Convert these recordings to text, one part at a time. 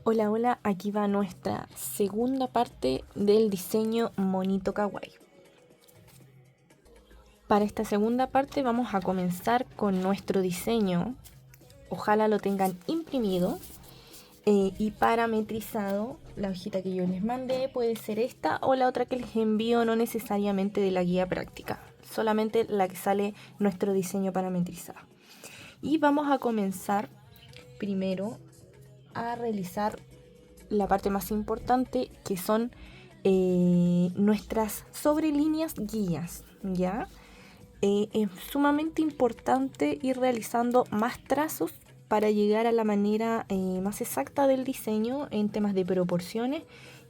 Hola, hola, aquí va nuestra segunda parte del diseño monito kawaii. Para esta segunda parte vamos a comenzar con nuestro diseño. Ojalá lo tengan imprimido y parametrizado. La hojita que yo les mandé puede ser esta o la otra que les envío, no necesariamente de la guía práctica, solamente la que sale nuestro diseño parametrizado. Y vamos a comenzar primero a realizar la parte más importante, que son nuestras sobrelíneas guías, ¿ya? Es sumamente importante ir realizando más trazos para llegar a la manera más exacta del diseño en temas de proporciones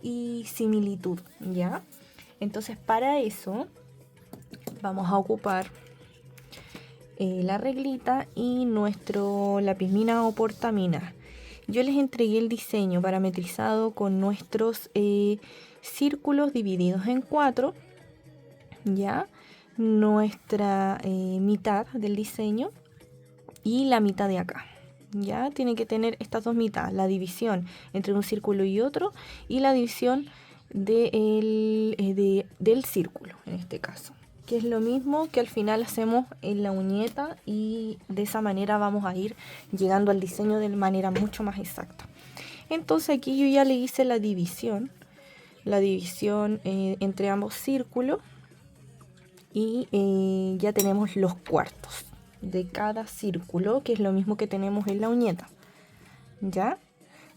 y similitud, ¿ya? Entonces, para eso vamos a ocupar la reglita y nuestro lápiz mina o portamina. Yo les entregué el diseño parametrizado con nuestros círculos divididos en 4, ya, nuestra mitad del diseño y la mitad de acá. Ya tiene que tener estas dos mitades, la división entre un círculo y otro y la división del círculo en este caso, que es lo mismo que al final hacemos en la uñeta, y de esa manera vamos a ir llegando al diseño de manera mucho más exacta. Entonces aquí yo ya le hice la división entre ambos círculos, y ya tenemos los cuartos de cada círculo, que es lo mismo que tenemos en la uñeta, ¿ya?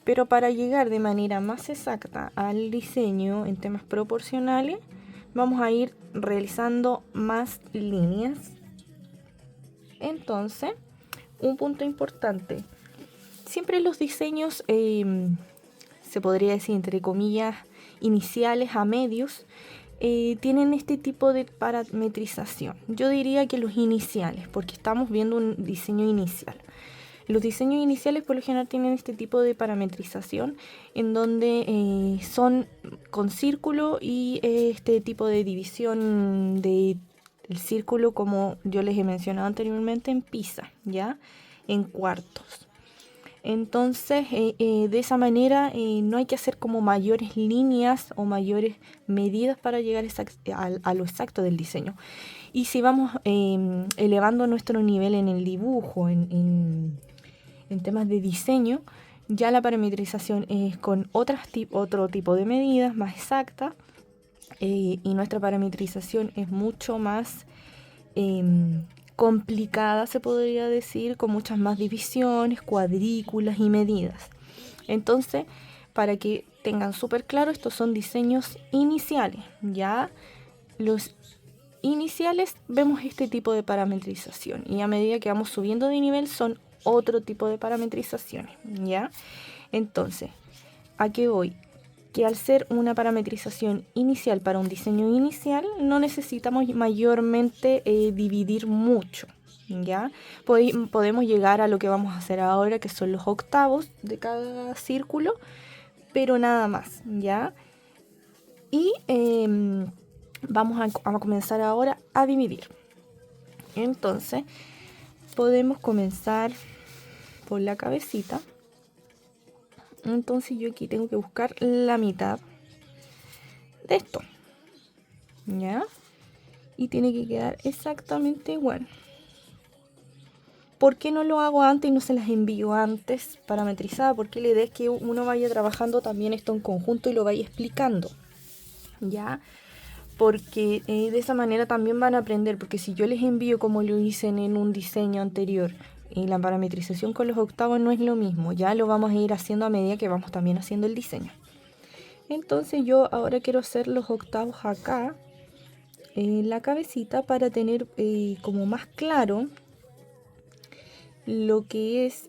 Pero para llegar de manera más exacta al diseño en temas proporcionales, vamos a ir realizando más líneas. Entonces, un punto importante, siempre los diseños, se podría decir entre comillas, iniciales a medios, tienen este tipo de parametrización. Yo diría que los iniciales, porque estamos viendo un diseño inicial. Los diseños iniciales por lo general tienen este tipo de parametrización, en donde son con círculo y este tipo de división del círculo, como yo les he mencionado anteriormente, en pizza, ¿ya? En cuartos. Entonces, de esa manera no hay que hacer como mayores líneas o mayores medidas para llegar a lo exacto del diseño. Y si vamos elevando nuestro nivel en el dibujo, en temas de diseño, ya la parametrización es con otro tipo de medidas más exactas, y nuestra parametrización es mucho más complicada, se podría decir, con muchas más divisiones, cuadrículas y medidas. Entonces, para que tengan súper claro, estos son diseños iniciales. Ya los iniciales vemos este tipo de parametrización, y a medida que vamos subiendo de nivel son otro tipo de parametrizaciones, ¿ya? Entonces, ¿a qué voy? Que al ser una parametrización inicial para un diseño inicial, no necesitamos mayormente dividir mucho, ¿ya? Podemos llegar a lo que vamos a hacer ahora, que son los octavos de cada círculo, pero nada más, ¿ya? Y vamos a comenzar ahora a dividir. Entonces, podemos comenzar por la cabecita. Entonces yo aquí tengo que buscar la mitad de esto, ¿ya? Y tiene que quedar exactamente igual. ¿Por qué no lo hago antes y no se las envío antes parametrizada? Porque la idea es que uno vaya trabajando también esto en conjunto y lo vaya explicando, ¿ya? Porque de esa manera también van a aprender, porque si yo les envío como lo hice en un diseño anterior, y la parametrización con los octavos no es lo mismo, ya lo vamos a ir haciendo a medida que vamos también haciendo el diseño. Entonces yo ahora quiero hacer los octavos acá en la cabecita, para tener como más claro lo que es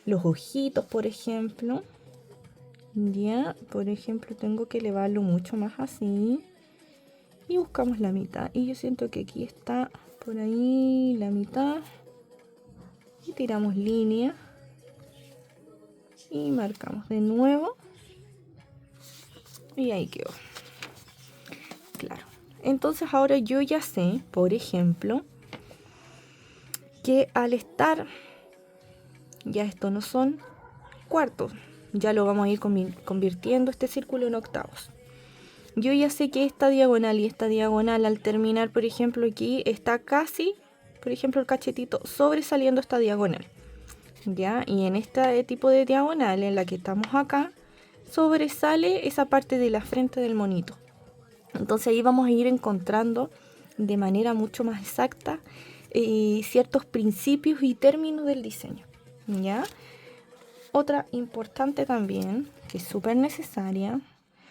los ojitos, por ejemplo. Ya, por ejemplo, tengo que elevarlo mucho más así. Y buscamos la mitad. Y yo siento que aquí está por ahí la mitad. Y tiramos línea. Y marcamos de nuevo. Y ahí quedó. Claro. Entonces ahora yo ya sé, por ejemplo, que al estar, ya esto no son cuartos. Ya lo vamos a ir convirtiendo este círculo en octavos. Yo ya sé que esta diagonal y esta diagonal al terminar, por ejemplo, aquí está casi, por ejemplo, el cachetito sobresaliendo esta diagonal. ¿Ya? Y en este tipo de diagonal en la que estamos acá, sobresale esa parte de la frente del monito. Entonces ahí vamos a ir encontrando de manera mucho más exacta ciertos principios y términos del diseño. ¿Ya? Otra importante también, que es súper necesaria,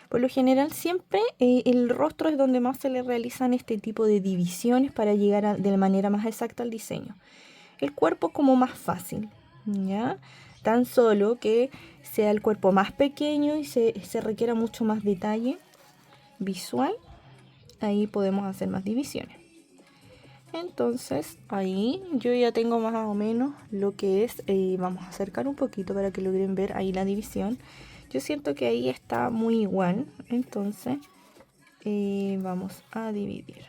por lo general siempre el rostro es donde más se le realizan este tipo de divisiones para llegar de la manera más exacta al diseño. El cuerpo es como más fácil, ¿ya? Tan solo que sea el cuerpo más pequeño y se requiera mucho más detalle visual, ahí podemos hacer más divisiones. Entonces ahí yo ya tengo más o menos lo que es, vamos a acercar un poquito para que logren ver ahí la división. Yo siento que ahí está muy igual, entonces vamos a dividir.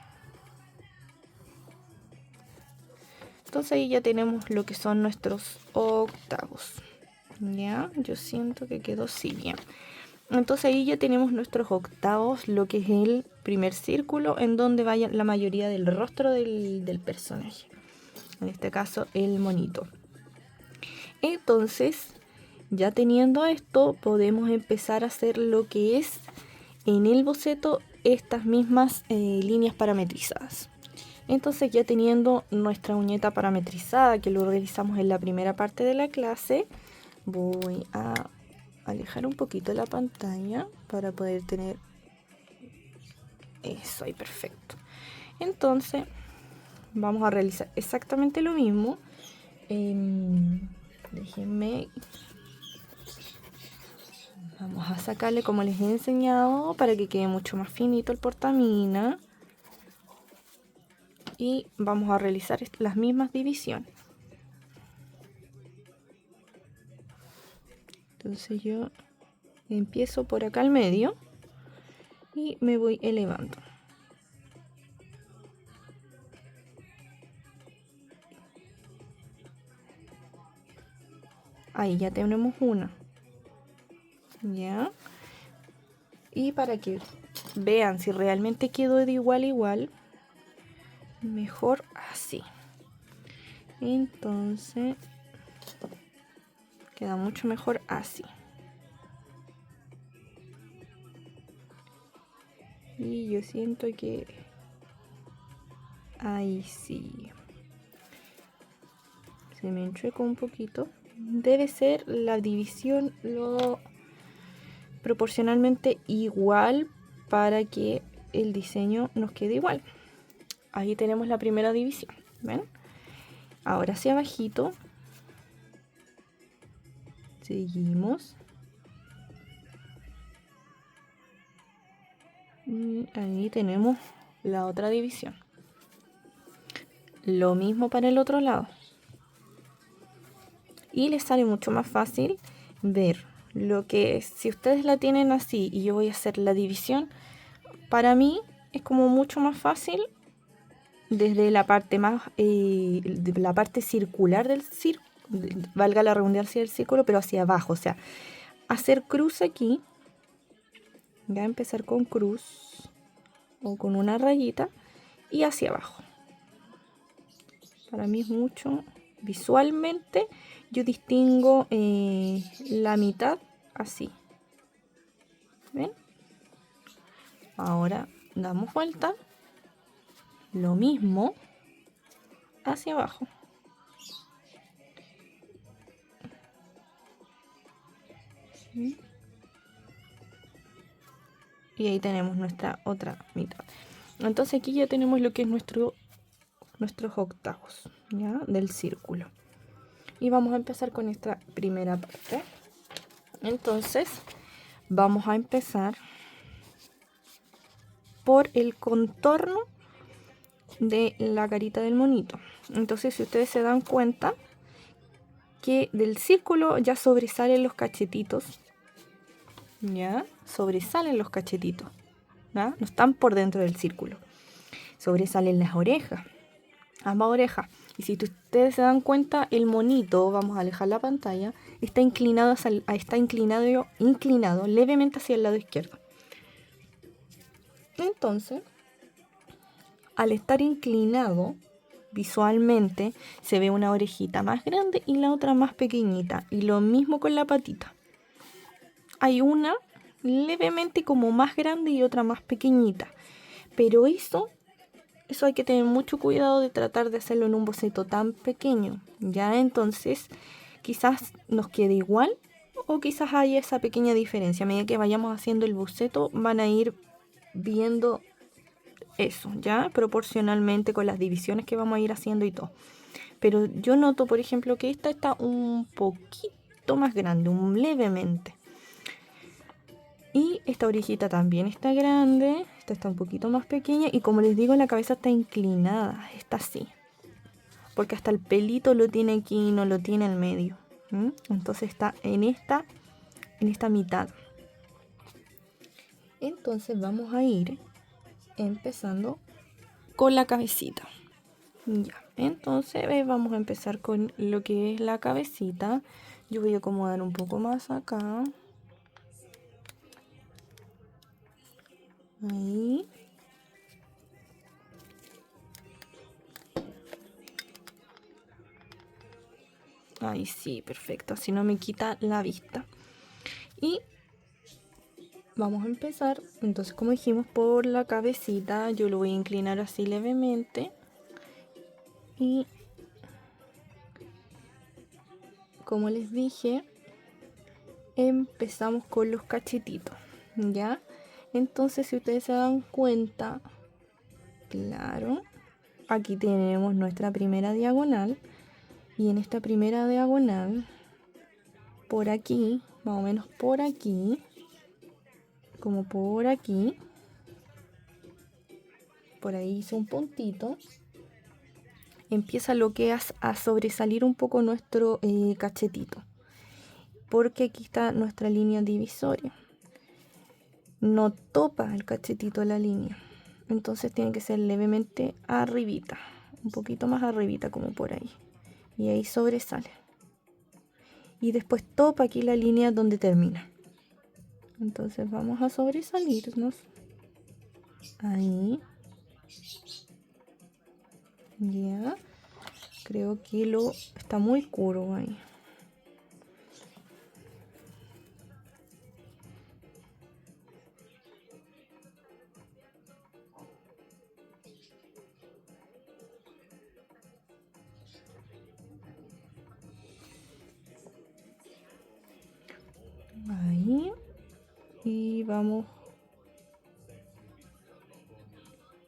Entonces ahí ya tenemos lo que son nuestros octavos. Ya, yo siento que quedó así bien. Entonces ahí ya tenemos nuestros octavos, lo que es el primer círculo en donde vaya la mayoría del rostro del personaje. En este caso el monito. Entonces, ya teniendo esto, podemos empezar a hacer lo que es en el boceto estas mismas líneas parametrizadas. Entonces, ya teniendo nuestra uñeta parametrizada, que lo realizamos en la primera parte de la clase, voy a alejar un poquito la pantalla para poder tener eso ahí perfecto. Entonces vamos a realizar exactamente lo mismo. Déjenme, vamos a sacarle como les he enseñado para que quede mucho más finito el portamina y vamos a realizar las mismas divisiones. Entonces yo empiezo por acá al medio y me voy elevando. Ahí ya tenemos una. ¿Ya? Y para que vean si realmente quedó de igual a igual, mejor así. Entonces queda mucho mejor así. Y yo siento que ahí sí se me enchuecó un poquito. Debe ser la división lo proporcionalmente igual para que el diseño nos quede igual. Ahí tenemos la primera división, ¿ven? Ahora hacia abajito seguimos y ahí tenemos la otra división. Lo mismo para el otro lado. Y les sale mucho más fácil ver lo que es. Si ustedes la tienen así y yo voy a hacer la división, para mí es como mucho más fácil desde la parte más de la parte circular del círculo, valga la redundancia del círculo, pero hacia abajo, o sea, hacer cruz aquí, ya empezar con cruz o con una rayita y hacia abajo. Para mí es mucho visualmente. Yo distingo la mitad así. ¿Ven? Ahora damos vuelta. Lo mismo hacia abajo. ¿Sí? Y ahí tenemos nuestra otra mitad. Entonces aquí ya tenemos lo que es nuestros octavos, ¿ya? Del círculo. Y vamos a empezar con esta primera parte. Entonces vamos a empezar por el contorno de la carita del monito. Entonces, si ustedes se dan cuenta que del círculo ya sobresalen los cachetitos, ya sobresalen los cachetitos, ¿ya? No están por dentro del círculo. Sobresalen las orejas, ambas orejas. Y si ustedes se dan cuenta, el monito, vamos a alejar la pantalla, está inclinado, inclinado levemente hacia el lado izquierdo. Entonces, al estar inclinado, visualmente se ve una orejita más grande y la otra más pequeñita. Y lo mismo con la patita. Hay una levemente como más grande y otra más pequeñita. Pero eso hay que tener mucho cuidado de tratar de hacerlo en un boceto tan pequeño. Ya entonces quizás nos quede igual o quizás haya esa pequeña diferencia. A medida que vayamos haciendo el boceto van a ir viendo eso, ya proporcionalmente con las divisiones que vamos a ir haciendo y todo. Pero yo noto, por ejemplo, que esta está un poquito más grande, levemente. Y esta orejita también está grande, esta está un poquito más pequeña y como les digo, la cabeza está inclinada, está así. Porque hasta el pelito lo tiene aquí, no lo tiene en medio. Entonces está en esta mitad. Entonces vamos a ir empezando con la cabecita. Ya, entonces vamos a empezar con lo que es la cabecita. Yo voy a acomodar un poco más acá. Ahí. Ahí sí, perfecto. Así no me quita la vista. Y vamos a empezar, entonces como dijimos, por la cabecita. Yo lo voy a inclinar así levemente. Y como les dije, empezamos con los cachetitos, ¿ya? Entonces, si ustedes se dan cuenta, claro, aquí tenemos nuestra primera diagonal. Y en esta primera diagonal, por aquí, más o menos por aquí, como por aquí, por ahí hice un puntito, empieza lo que es a sobresalir un poco nuestro cachetito, porque aquí está nuestra línea divisoria. No topa el cachetito la línea, entonces tiene que ser levemente arribita, un poquito más arribita, como por ahí, y ahí sobresale. Y después topa aquí la línea donde termina. Entonces vamos a sobresalirnos. Ahí. Ya. Creo que lo está muy curvo ahí. Ahí. Y vamos.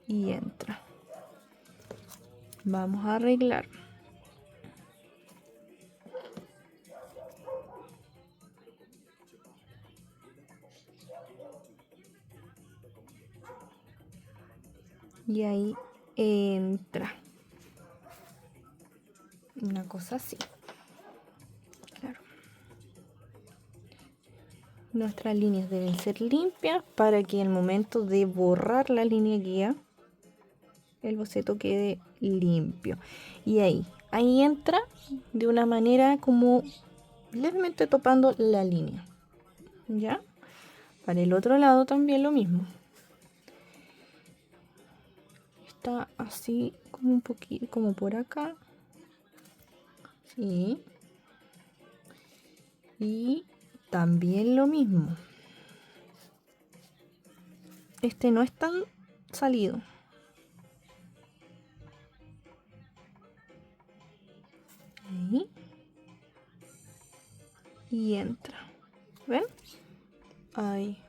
Y entra. Vamos a arreglar. Y ahí entra. Una cosa así. Claro. Nuestras líneas deben ser limpias para que al momento de borrar la línea guía, el boceto quede limpio. Y ahí entra de una manera como levemente topando la línea. ¿Ya? Para el otro lado también lo mismo. Está así como un poquito, como por acá. Sí. Y también lo mismo. Este no es tan salido. Ahí. Y entra. ¿Ven? Ahí.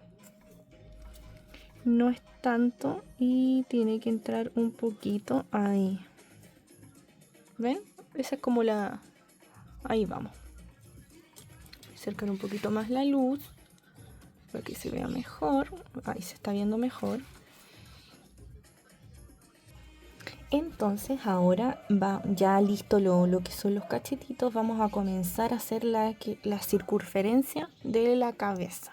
No es tanto y tiene que entrar un poquito ahí. ¿Ven? Esa es como la... Ahí vamos. Acercar un poquito más la luz para que se vea mejor. Ahí se está viendo mejor. Entonces ahora va ya listo lo que son los cachetitos. Vamos a comenzar a hacer la circunferencia de la cabeza.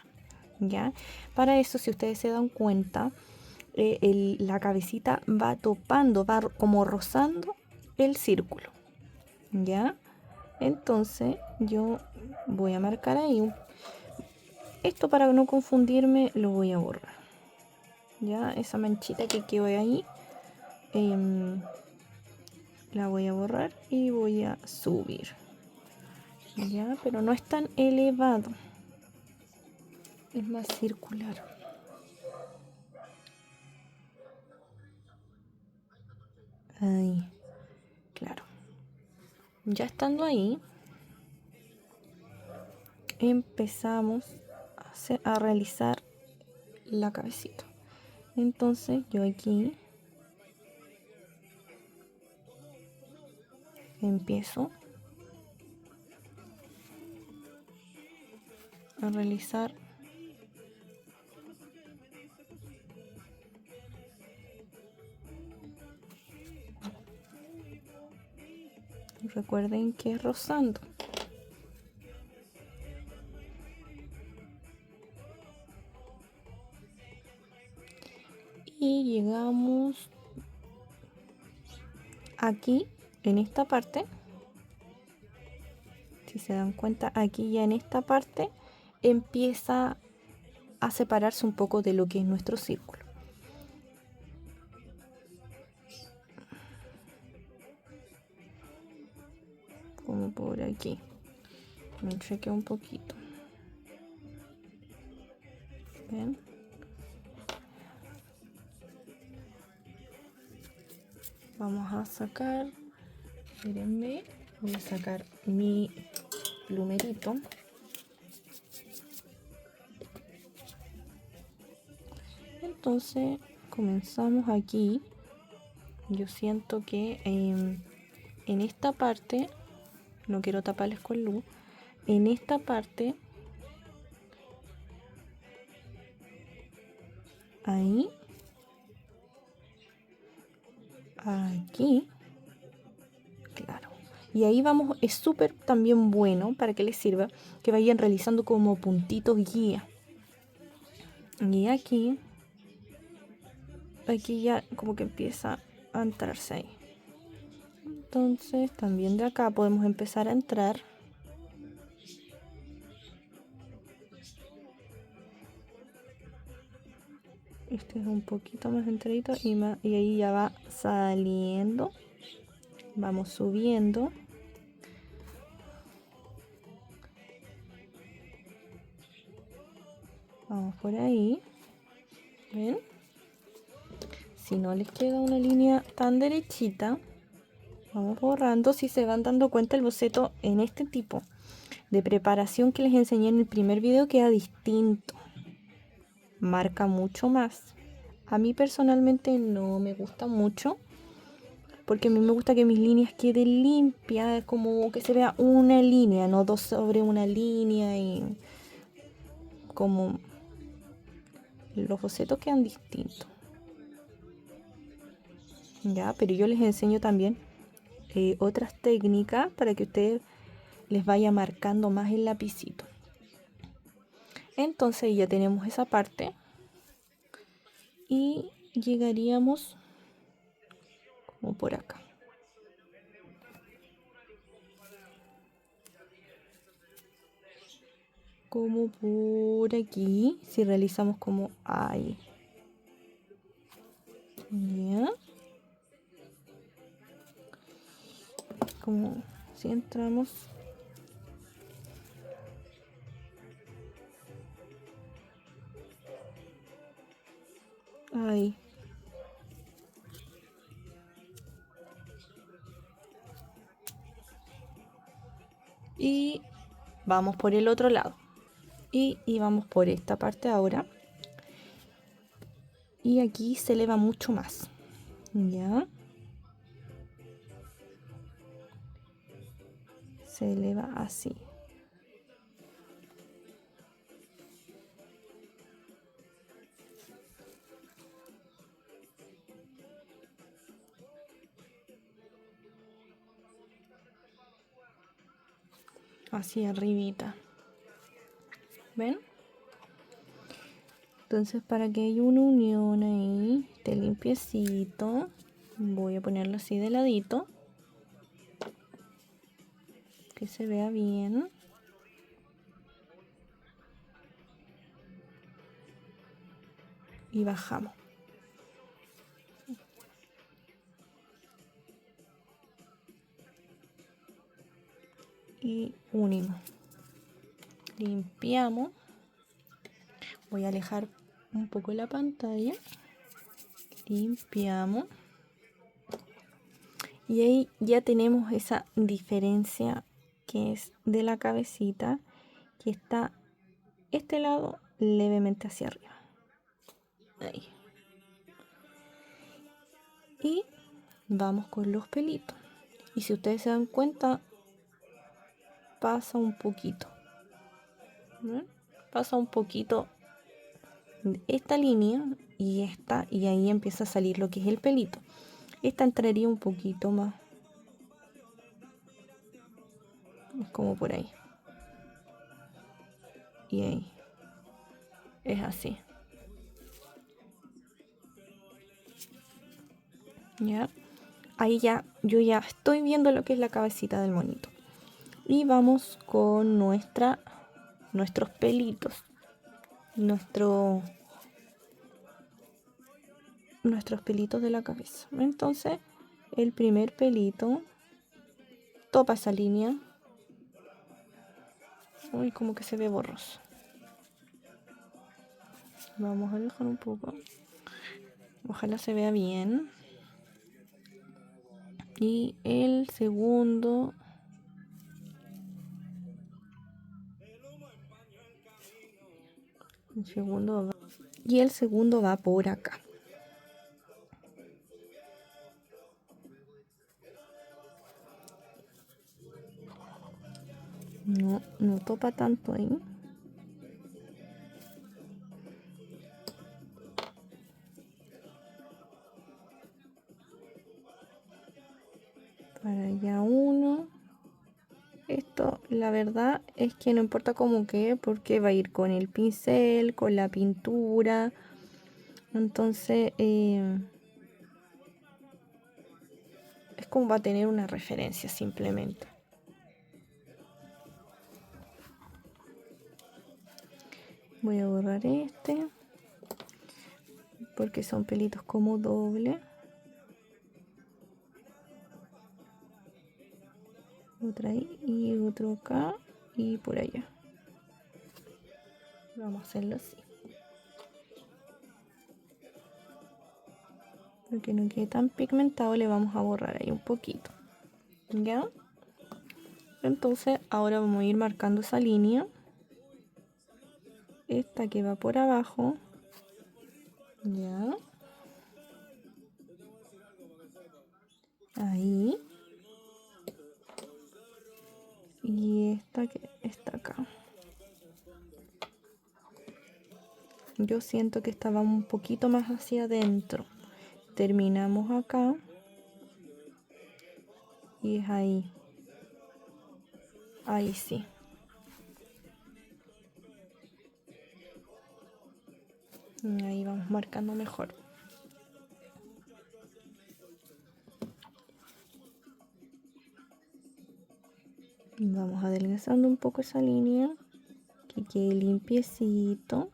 ¿Ya? Para eso, si ustedes se dan cuenta, la cabecita va topando, va como rozando el círculo. ¿Ya? Entonces yo voy a marcar ahí. Esto, para no confundirme, lo voy a borrar. Ya, esa manchita que quedó ahí, la voy a borrar y voy a subir. Ya, pero no es tan elevado. Es más circular. Ahí, claro. Ya estando ahí, empezamos a realizar la cabecita. Entonces yo aquí empiezo a realizar recuerden que es rozando. Y llegamos aquí en esta parte. Si se dan cuenta, aquí ya en esta parte empieza a separarse un poco de lo que es nuestro círculo. Como por aquí. Me chequeo un poquito. ¿Ven? Vamos a sacar, espérenme, voy a sacar mi plumerito. Entonces comenzamos aquí. Yo siento que en esta parte, no quiero taparles con luz, en esta parte, ahí, aquí, claro. Y ahí vamos, es súper también bueno para que les sirva que vayan realizando como puntitos guía. Y aquí ya como que empieza a entrarse ahí. Entonces también de acá podemos empezar a entrar. Este es un poquito más entradito y ahí ya va saliendo. Vamos subiendo. Vamos por ahí. ¿Ven? Si no les queda una línea tan derechita, vamos borrando. Si se van dando cuenta, el boceto en este tipo de preparación que les enseñé en el primer video queda distinto. Marca mucho más. A mí personalmente no me gusta mucho, porque a mí me gusta que mis líneas queden limpias, como que se vea una línea, no dos sobre una línea, y como los bocetos quedan distintos. Ya, pero yo les enseño también otras técnicas para que ustedes les vaya marcando más el lapicito. Entonces ya tenemos esa parte y llegaríamos como por acá. Como por aquí, si realizamos como ahí. Ya. Como si entramos. Ahí. Y vamos por el otro lado. Y vamos por esta parte ahora. Y aquí se eleva mucho más. Ya. Se eleva así. Así arribita. ¿Ven? Entonces, para que haya una unión ahí, esté limpiecito, voy a ponerlo así de ladito. que se vea bien. Y bajamos. Y unimos. Limpiamos. Voy a alejar un poco la pantalla. Limpiamos. Y ahí ya tenemos esa diferencia que es de la cabecita, que está este lado levemente hacia arriba. Ahí. Y vamos con los pelitos. Y si ustedes se dan cuenta, pasa un poquito. ¿Ven? Pasa un poquito esta línea y esta, y ahí empieza a salir lo que es el pelito. Esta entraría un poquito más. Es como por ahí. Y ahí. Es así. ¿Ya? Ahí ya, yo ya estoy viendo lo que es la cabecita del monito. Y vamos con nuestros pelitos. Nuestros pelitos de la cabeza. Entonces, el primer pelito topa esa línea. Uy, como que se ve borroso. Vamos a alejar un poco. Ojalá se vea bien. Y el segundo. Y el segundo va por acá. No topa tanto ahí. Para allá uno. Esto, la verdad, es que no importa cómo quede, porque va a ir con el pincel, con la pintura. Entonces, es como va a tener una referencia simplemente. Voy a borrar este, porque son pelitos como doble. Otra ahí y otro acá y por allá. Vamos a hacerlo así, porque no quede tan pigmentado. Le vamos a borrar ahí un poquito, ¿ya? Entonces ahora vamos a ir marcando esa línea, esta que va por abajo, ¿ya? Ahí. Y esta que está acá. Yo siento que estaba un poquito más hacia adentro. Terminamos acá. Y es ahí. Ahí sí. Ahí vamos marcando mejor. Vamos adelgazando un poco esa línea, que quede limpiecito.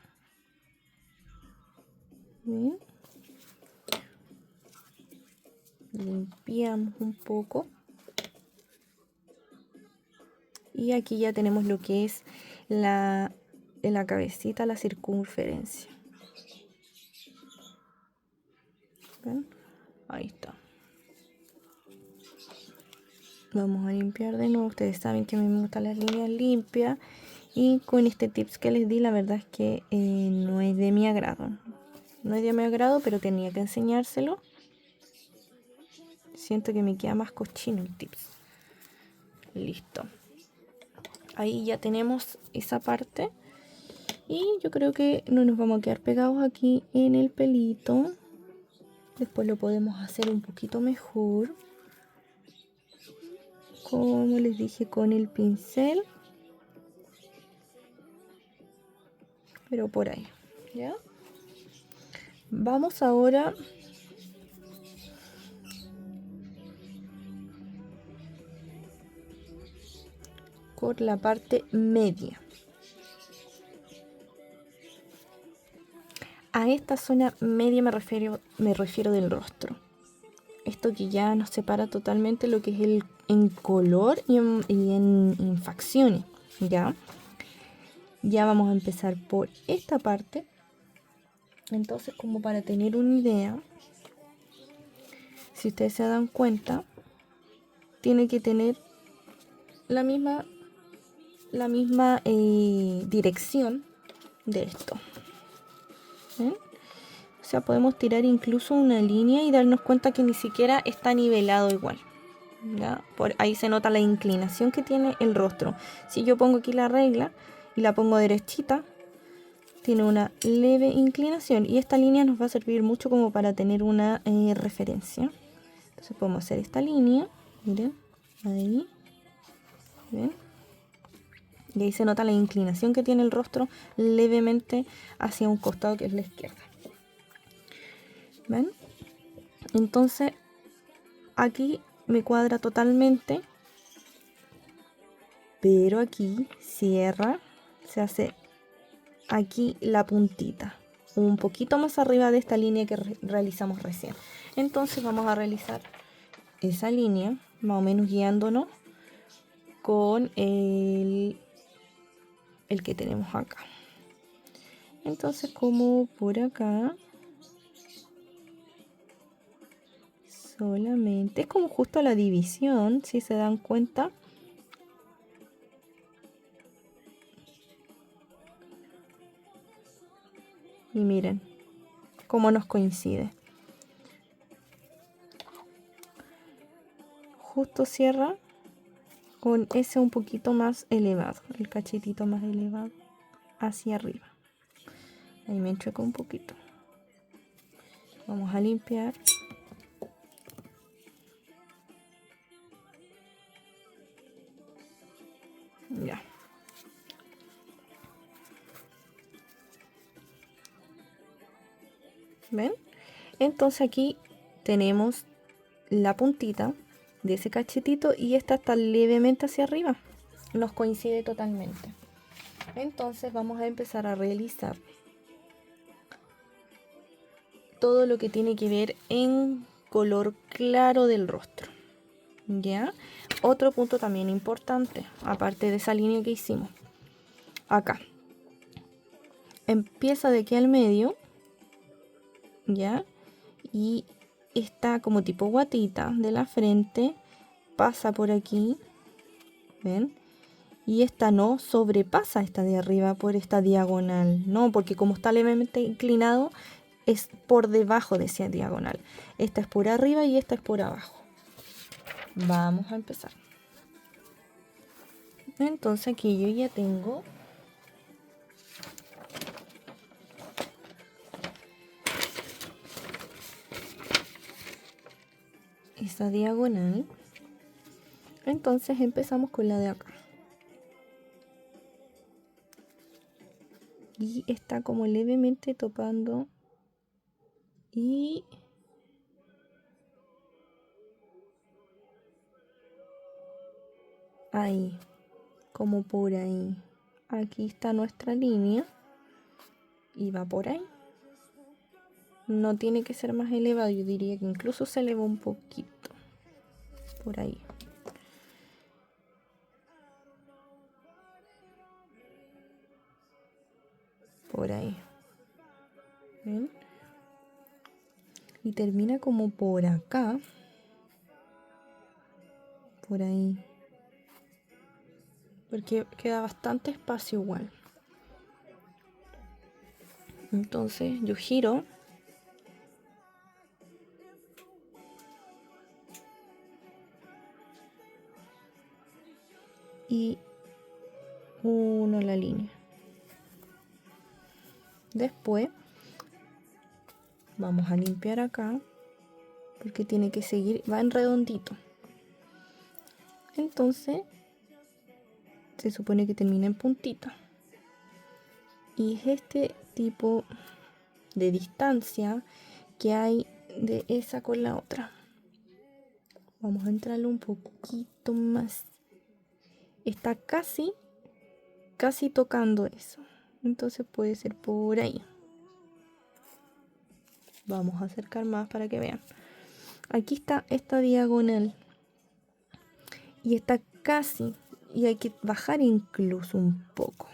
¿Ven? Limpiamos un poco. Y aquí ya tenemos lo que es en la cabecita, la circunferencia. ¿Ven? Ahí está. Vamos a limpiar de nuevo. Ustedes saben que a mí me gustan las líneas limpias. Y con este tips que les di, la verdad es que no es de mi agrado. No es de mi agrado, pero tenía que enseñárselo. Siento que me queda más cochino el tips. Listo. Ahí ya tenemos esa parte. Y yo creo que no nos vamos a quedar pegados aquí en el pelito. Después lo podemos hacer un poquito mejor. Como les dije, con el pincel. Pero por ahí, ¿ya? Vamos ahora con la parte media. A esta zona media me refiero del rostro. Esto que ya nos separa totalmente lo que es en color y en facciones, ¿ya? Ya vamos a empezar por esta parte. Entonces, como para tener una idea, si ustedes se dan cuenta, tiene que tener la misma dirección de esto. ¿Ven? O sea, podemos tirar incluso una línea y darnos cuenta que ni siquiera está nivelado igual, ¿ya? Por ahí se nota la inclinación que tiene el rostro. Si yo pongo aquí la regla y la pongo derechita, tiene una leve inclinación y esta línea nos va a servir mucho como para tener una referencia. Entonces podemos hacer esta línea, miren, ahí, ¿ven? Y ahí se nota la inclinación que tiene el rostro levemente hacia un costado que es la izquierda. ¿Ven? Entonces aquí me cuadra totalmente, pero aquí cierra, se hace aquí la puntita, un poquito más arriba de esta línea que realizamos recién. Entonces vamos a realizar esa línea, más o menos guiándonos con el que tenemos acá. Entonces, como por acá, solamente es como justo la división, si se dan cuenta. Y miren cómo nos coincide. Justo cierra con ese un poquito más elevado, el cachetito más elevado hacia arriba. Ahí me enchueco un poquito. Vamos a limpiar. Ya. ¿Ven? Entonces aquí tenemos la puntita de ese cachetito y esta está levemente hacia arriba. Nos coincide totalmente. Entonces vamos a empezar a realizar todo lo que tiene que ver en color claro del rostro. ¿Ya? Otro punto también importante, aparte de esa línea que hicimos. Acá. Empieza de aquí al medio, ¿ya? Y está como tipo guatita de la frente, pasa por aquí, ¿ven? Y esta no sobrepasa esta de arriba por esta diagonal, no, porque como está levemente inclinado, es por debajo de esa diagonal. Esta es por arriba y esta es por abajo. Vamos a empezar. Entonces aquí yo ya tengo esta diagonal. Entonces empezamos con la de acá. Y está como levemente topando. Y ahí, como por ahí. Aquí está nuestra línea. Y va por ahí. No tiene que ser más elevado. Yo diría que incluso se eleva un poquito. Por ahí. Por ahí. ¿Ven? Y termina como por acá. Por ahí. Porque queda bastante espacio igual. Entonces yo giro. Y uno la línea. Después vamos a limpiar acá porque tiene que seguir, va en redondito. Entonces se supone que termina en puntita. Y es este tipo de distancia que hay de esa con la otra. Vamos a entrarle un poquito más. está casi tocando eso. Entonces puede ser por ahí. Vamos a acercar más para que vean. Aquí está esta diagonal. Y está casi. Y hay que bajar incluso un poco.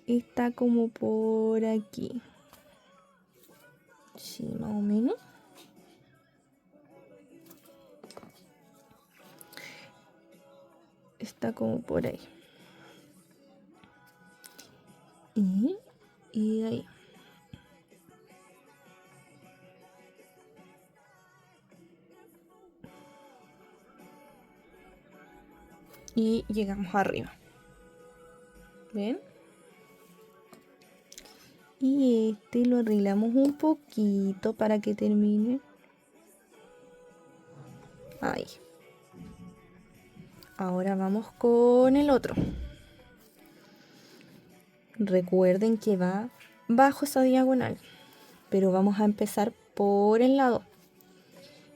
Está como por aquí. Sí, más o menos. Está como por ahí. Y ahí. Y llegamos arriba. ¿Ven? Y este lo arreglamos un poquito para que termine. Ahí. Ahora vamos con el otro. Recuerden que va bajo esa diagonal, pero vamos a empezar por el lado.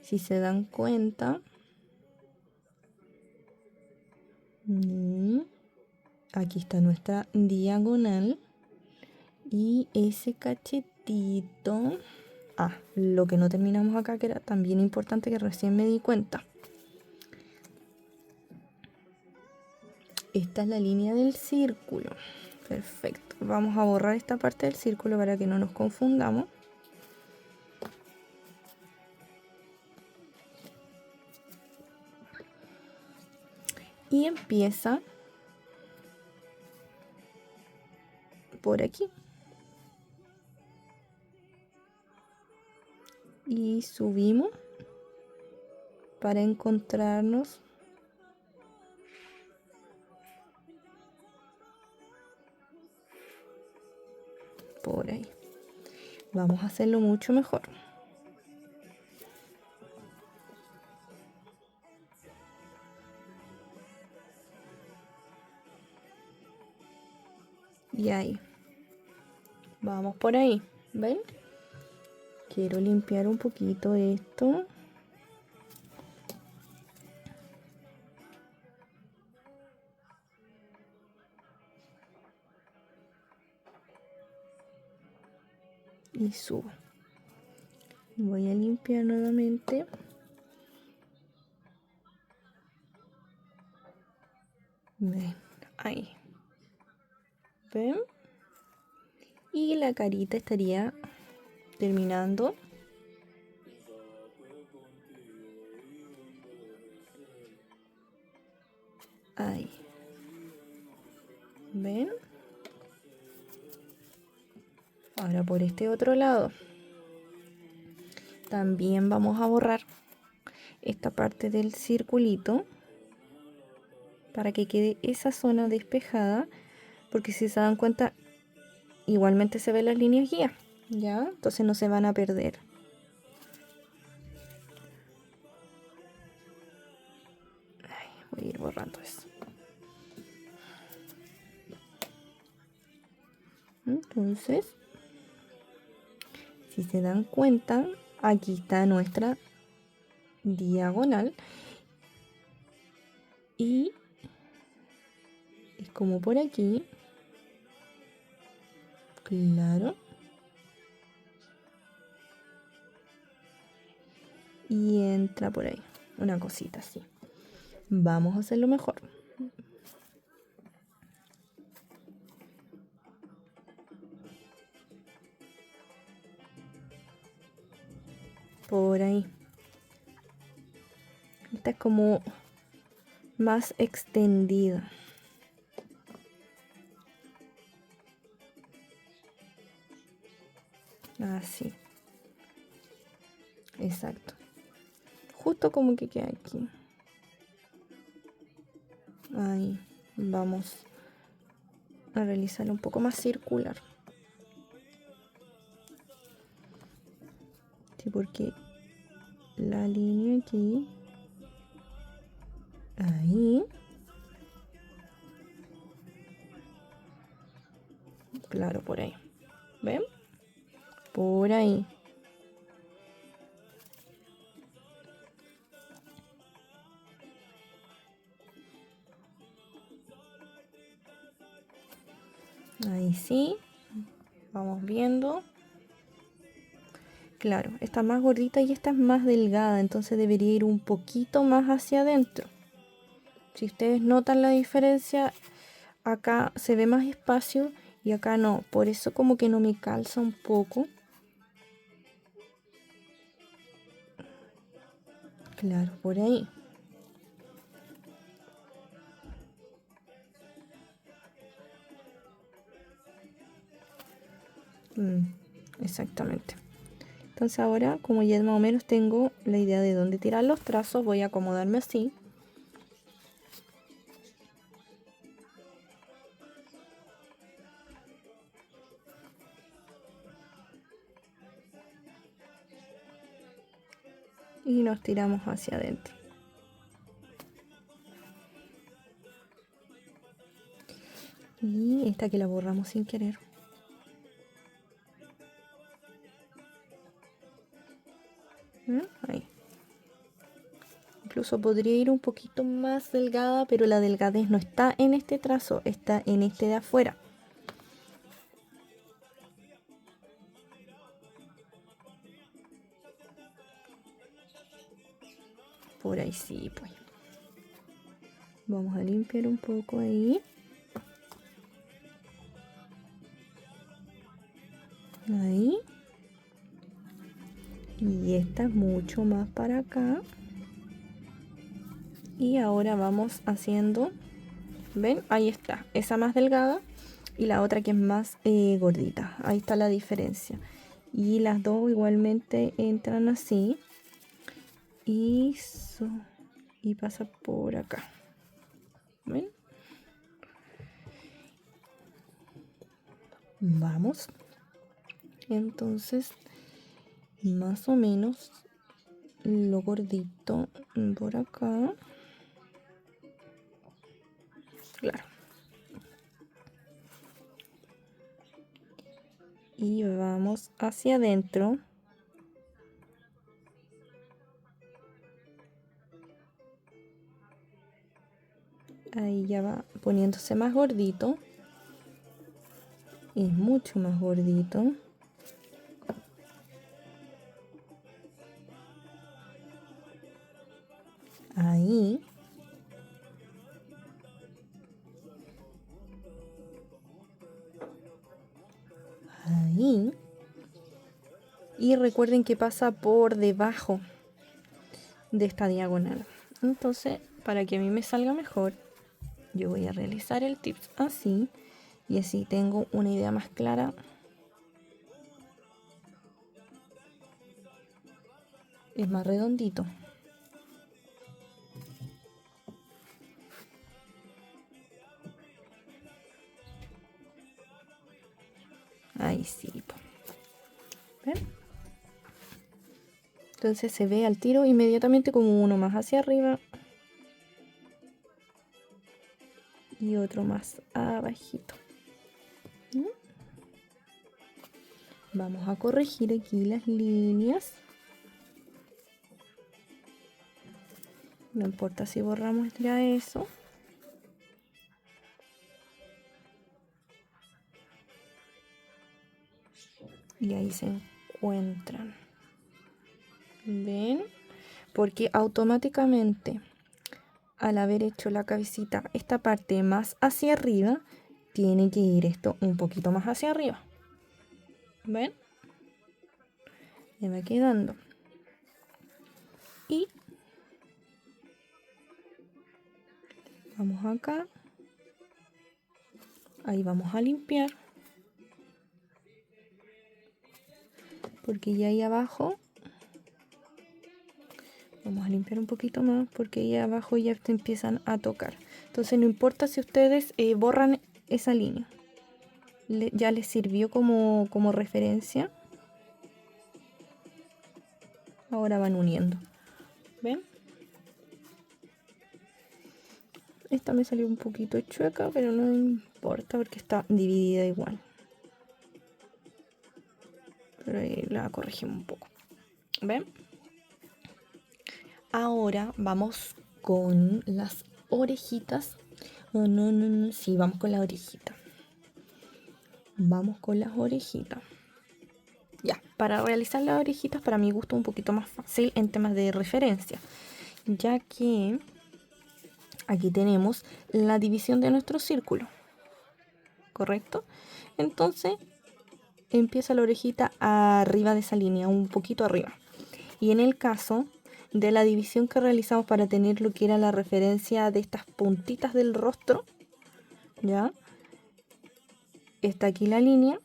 Si se dan cuenta, aquí está nuestra diagonal y ese cachetito. Lo que no terminamos acá, que era también importante, que recién me di cuenta. Esta es la línea del círculo. Perfecto. Vamos a borrar esta parte del círculo para que no nos confundamos. Y empieza por aquí. Y subimos para encontrarnos por ahí. Vamos a hacerlo mucho mejor. Y ahí. Vamos por ahí. ¿Ven? Quiero limpiar un poquito esto. Y subo. Voy a limpiar nuevamente. Ven, ahí. ¿Ven? Y la carita estaría terminando. Ahí. ¿Ven? Ahora por este otro lado. También vamos a borrar esta parte del circulito para que quede esa zona despejada, porque si se dan cuenta igualmente se ven las líneas guía, ¿ya? Entonces no se van a perder. Voy a ir borrando eso. Entonces, si se dan cuenta, aquí está nuestra diagonal y es como por aquí, claro, y entra por ahí, una cosita así. Vamos a hacerlo mejor. Por ahí. Esta es como más extendida. Así. Exacto. Justo como que queda aquí. Ahí. Vamos a realizarlo un poco más circular. Sí, porque la línea aquí. Ahí. Claro, por ahí. ¿Ven? Por ahí. Ahí sí, vamos viendo. Claro, esta es más gordita y esta es más delgada, entonces debería ir un poquito más hacia adentro. Si ustedes notan la diferencia, acá se ve más espacio y acá no, por eso como que no me calza un poco. Claro, por ahí. Exactamente. Entonces ahora, como ya más o menos tengo la idea de dónde tirar los trazos, voy a acomodarme así. Y nos tiramos hacia adentro. Y esta que la borramos sin querer. Ahí. Incluso podría ir un poquito más delgada, pero la delgadez no está en este trazo, está en este de afuera. Por ahí sí, pues. Vamos a limpiar un poco ahí. Ahí. Y esta es mucho más para acá. Y ahora vamos haciendo, ¿ven? Ahí está, esa más delgada y la otra que es más gordita. Ahí está la diferencia. Y las dos igualmente entran así. Y pasa por acá. ¿Ven? Vamos. Entonces, más o menos lo gordito por acá. Claro. Y vamos hacia adentro. Ahí ya va poniéndose más gordito. Es mucho más gordito. Ahí. Ahí. Y recuerden que pasa por debajo de esta diagonal. Entonces, para que a mí me salga mejor, yo voy a realizar el tips así. Y así tengo una idea más clara. Es más redondito. Ahí sí. ¿Ven? Entonces se ve al tiro inmediatamente como uno más hacia arriba y otro más abajito. Vamos a corregir aquí las líneas. No importa si borramos ya eso. Y ahí se encuentran. ¿Ven? Porque automáticamente al haber hecho la cabecita esta parte más hacia arriba, tiene que ir esto un poquito más hacia arriba. ¿Ven? Me va quedando. Y vamos acá. Ahí vamos a limpiar. Porque ya ahí abajo vamos a limpiar un poquito más porque ahí abajo ya te empiezan a tocar. Entonces no importa si ustedes borran esa línea. Ya les sirvió como referencia. Ahora van uniendo. ¿Ven? Esta me salió un poquito chueca, pero no importa porque está dividida igual. Pero ahí la corregimos un poco. ¿Ven? Ahora vamos con las orejitas. No, sí, vamos con la orejita. Vamos con las orejitas. Ya, para realizar las orejitas para mi gusto un poquito más fácil en temas de referencia, ya que aquí tenemos la división de nuestro círculo, ¿correcto? Entonces empieza la orejita arriba de esa línea, un poquito arriba. Y en el caso de la división que realizamos para tener lo que era la referencia de estas puntitas del rostro, ¿ya? Está aquí la línea,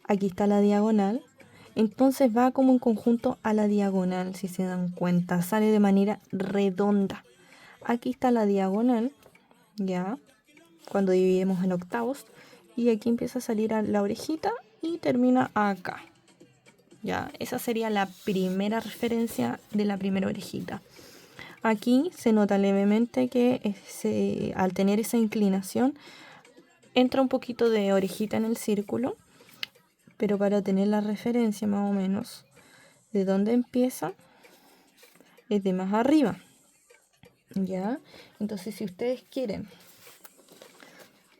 aquí está la diagonal, entonces va como en conjunto a la diagonal, si se dan cuenta, sale de manera redonda. Aquí está la diagonal, ¿ya? Cuando dividimos en octavos, y aquí empieza a salir a la orejita y termina acá. Ya, esa sería la primera referencia de la primera orejita. Aquí se nota levemente que al tener esa inclinación entra un poquito de orejita en el círculo, pero para tener la referencia más o menos de dónde empieza es de más arriba. ¿Ya? Entonces si ustedes quieren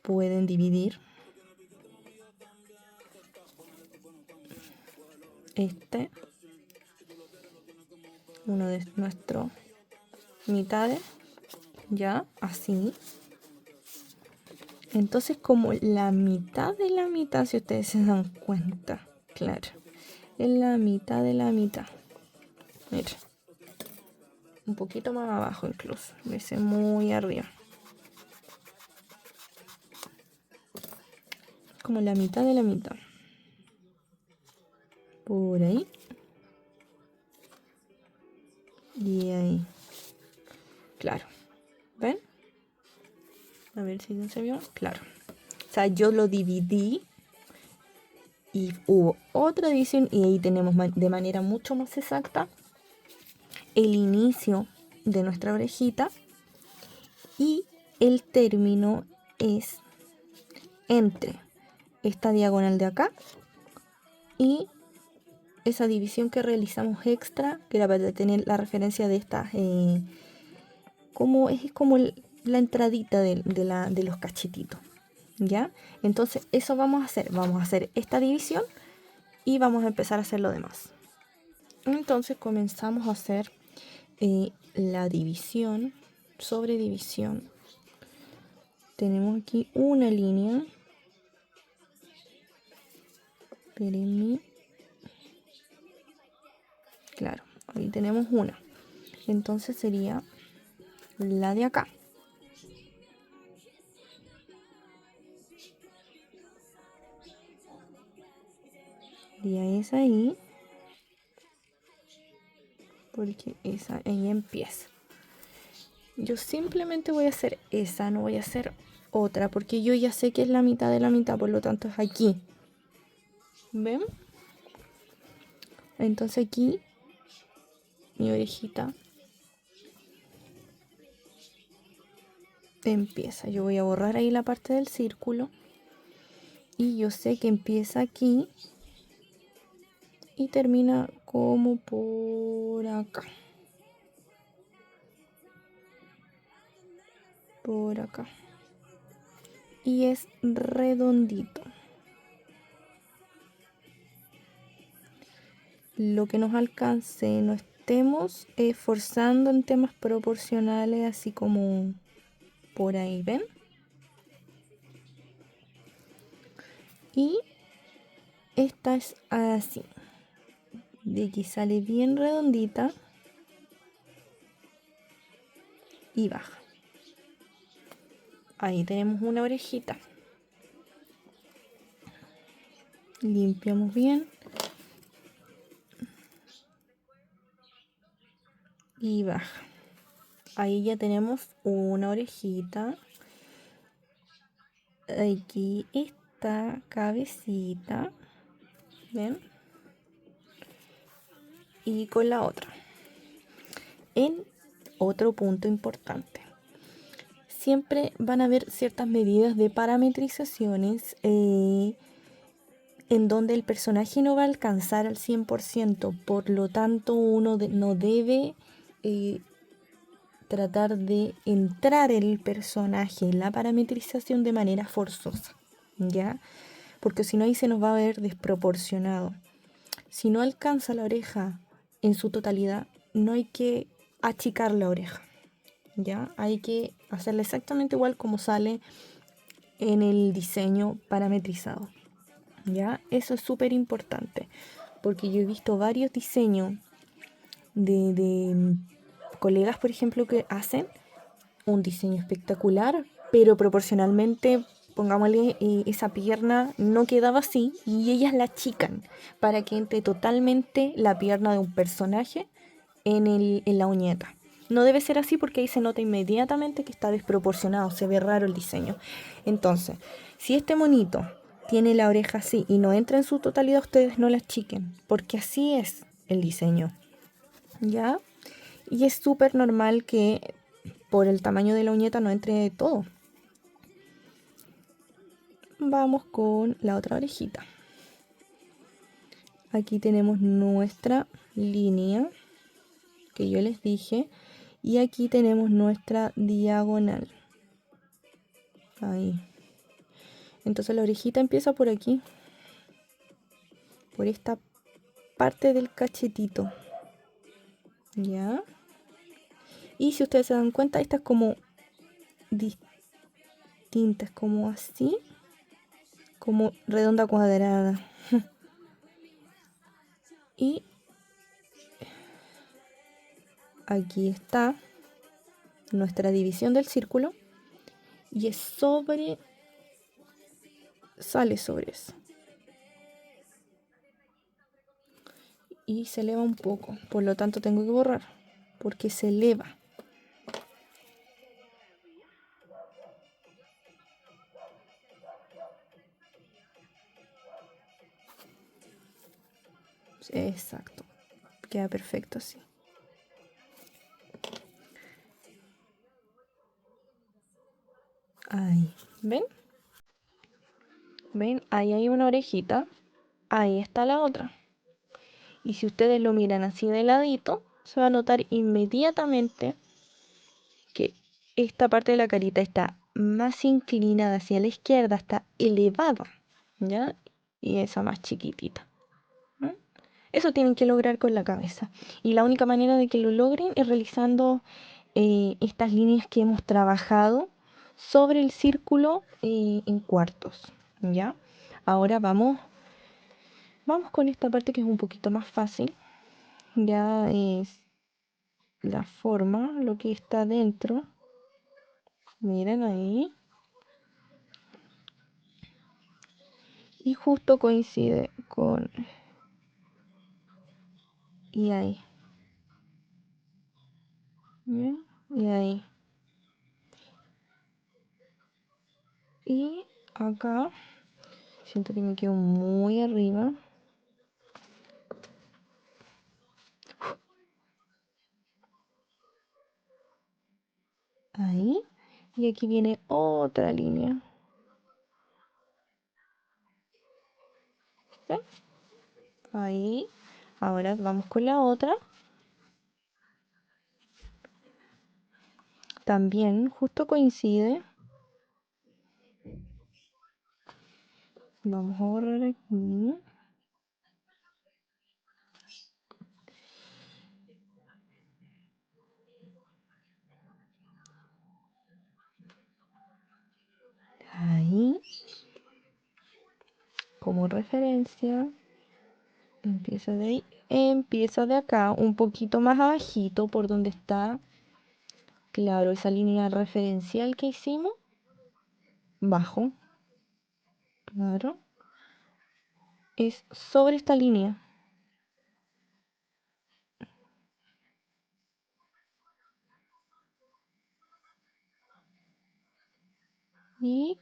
pueden dividir uno de nuestros mitades, ya, así. Entonces como la mitad de la mitad, si ustedes se dan cuenta, claro, es la mitad de la mitad. Mira, un poquito más abajo incluso, ese muy arriba. Como la mitad de la mitad. Por ahí. Y ahí. Claro. ¿Ven? A ver si se vio. Claro. O sea, yo lo dividí y hubo otra división y ahí tenemos de manera mucho más exacta el inicio de nuestra orejita y el término es entre esta diagonal de acá y esa división que realizamos extra, que era para tener la referencia de estas, como es como la entradita de los cachetitos, ¿ya? Entonces eso vamos a hacer esta división y vamos a empezar a hacer lo demás. Entonces comenzamos a hacer la división sobre división. Tenemos aquí una línea. Espérenme. Claro, ahí tenemos una. Entonces sería la de acá. Ya es ahí. Porque esa ahí empieza. Yo simplemente voy a hacer esa, no voy a hacer otra, porque yo ya sé que es la mitad de la mitad, por lo tanto es aquí. ¿Ven? Entonces aquí mi orejita empieza. Yo voy a borrar ahí la parte del círculo y yo sé que empieza aquí y termina como por acá. Por acá. Y es redondito. Lo que nos alcance, no estemos forzando en temas proporcionales, así como por ahí, ¿ven? Y esta es así. De aquí sale bien redondita y baja. Ahí tenemos una orejita. Limpiamos bien. Y baja. Ahí ya tenemos una orejita. Aquí esta cabecita. ¿Ven? Y con la otra. En otro punto importante. Siempre van a haber ciertas medidas de parametrizaciones en donde el personaje no va a alcanzar al 100%, por lo tanto uno no debe tratar de entrar el personaje en la parametrización de manera forzosa, ¿ya? porque si no ahí se nos va a ver desproporcionado. Si no alcanza la oreja en su totalidad, no hay que achicar la oreja, ¿ya? Hay que hacerla exactamente igual como sale en el diseño parametrizado, ¿ya? Eso es súper importante, porque yo he visto varios diseños de colegas, por ejemplo, que hacen un diseño espectacular, pero proporcionalmente, pongámosle, esa pierna no quedaba así y ellas la achican para que entre totalmente la pierna de un personaje en la uñeta. No debe ser así porque ahí se nota inmediatamente que está desproporcionado, se ve raro el diseño. Entonces, si este monito tiene la oreja así y no entra en su totalidad, ustedes no la achiquen, porque así es el diseño, ¿ya? Y es súper normal que por el tamaño de la uñeta no entre todo. Vamos con la otra orejita. Aquí tenemos nuestra línea que yo les dije. Y aquí tenemos nuestra diagonal. Ahí. Entonces la orejita empieza por aquí. Por esta parte del cachetito. ¿Ya? Y si ustedes se dan cuenta, esta es como distinta. Es como así. Como redonda cuadrada. Y aquí está nuestra división del círculo. Y es sale sobre eso. Y se eleva un poco, por lo tanto tengo que borrar, porque se eleva. Exacto, queda perfecto así. Ahí, ¿ven? ¿Ven? Ahí hay una orejita, ahí está la otra. Y si ustedes lo miran así de ladito, se va a notar inmediatamente que esta parte de la carita está más inclinada hacia la izquierda, está elevada, ¿ya? Y esa más chiquitita. Eso tienen que lograr con la cabeza. Y la única manera de que lo logren es realizando estas líneas que hemos trabajado sobre el círculo en cuartos. ¿Ya? Ahora vamos con esta parte que es un poquito más fácil. Ya es la forma, lo que está dentro. Miren ahí. Y justo coincide con... Y ahí. ¿Bien? Y ahí. Y acá siento que me quedo muy arriba. Ahí. Y aquí viene otra línea. ¿Ven? Ahí. Ahora vamos con la otra. También justo coincide. Vamos a borrar aquí. Ahí. Como referencia. Empieza de ahí. Empieza de acá. Un poquito más abajito por donde está. Claro, esa línea referencial que hicimos. Bajo. Claro. Es sobre esta línea. Y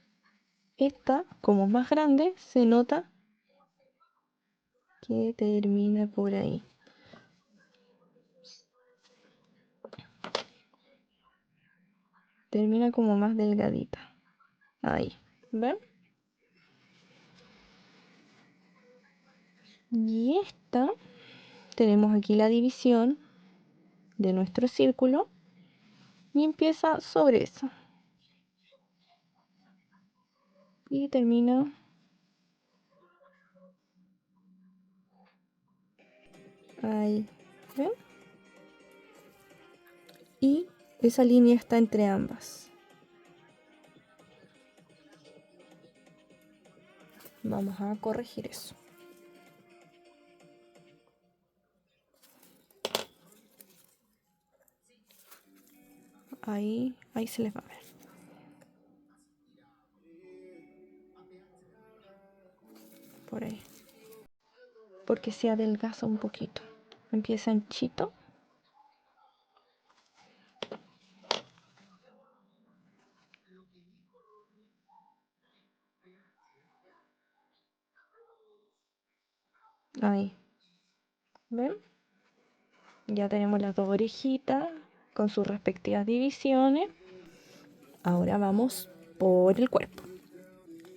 esta, como más grande, se nota que termina por ahí. Termina como más delgadita. Ahí, ¿ven? Y esta, tenemos aquí la división de nuestro círculo y empieza sobre eso. Y termina Ahí, ¿ven? Y esa línea está entre ambas. Vamos a corregir eso. Ahí se les va a ver. Por ahí. Porque se adelgaza un poquito. Empieza anchito. Ahí. ¿Ven? Ya tenemos las dos orejitas con sus respectivas divisiones. Ahora vamos por el cuerpo.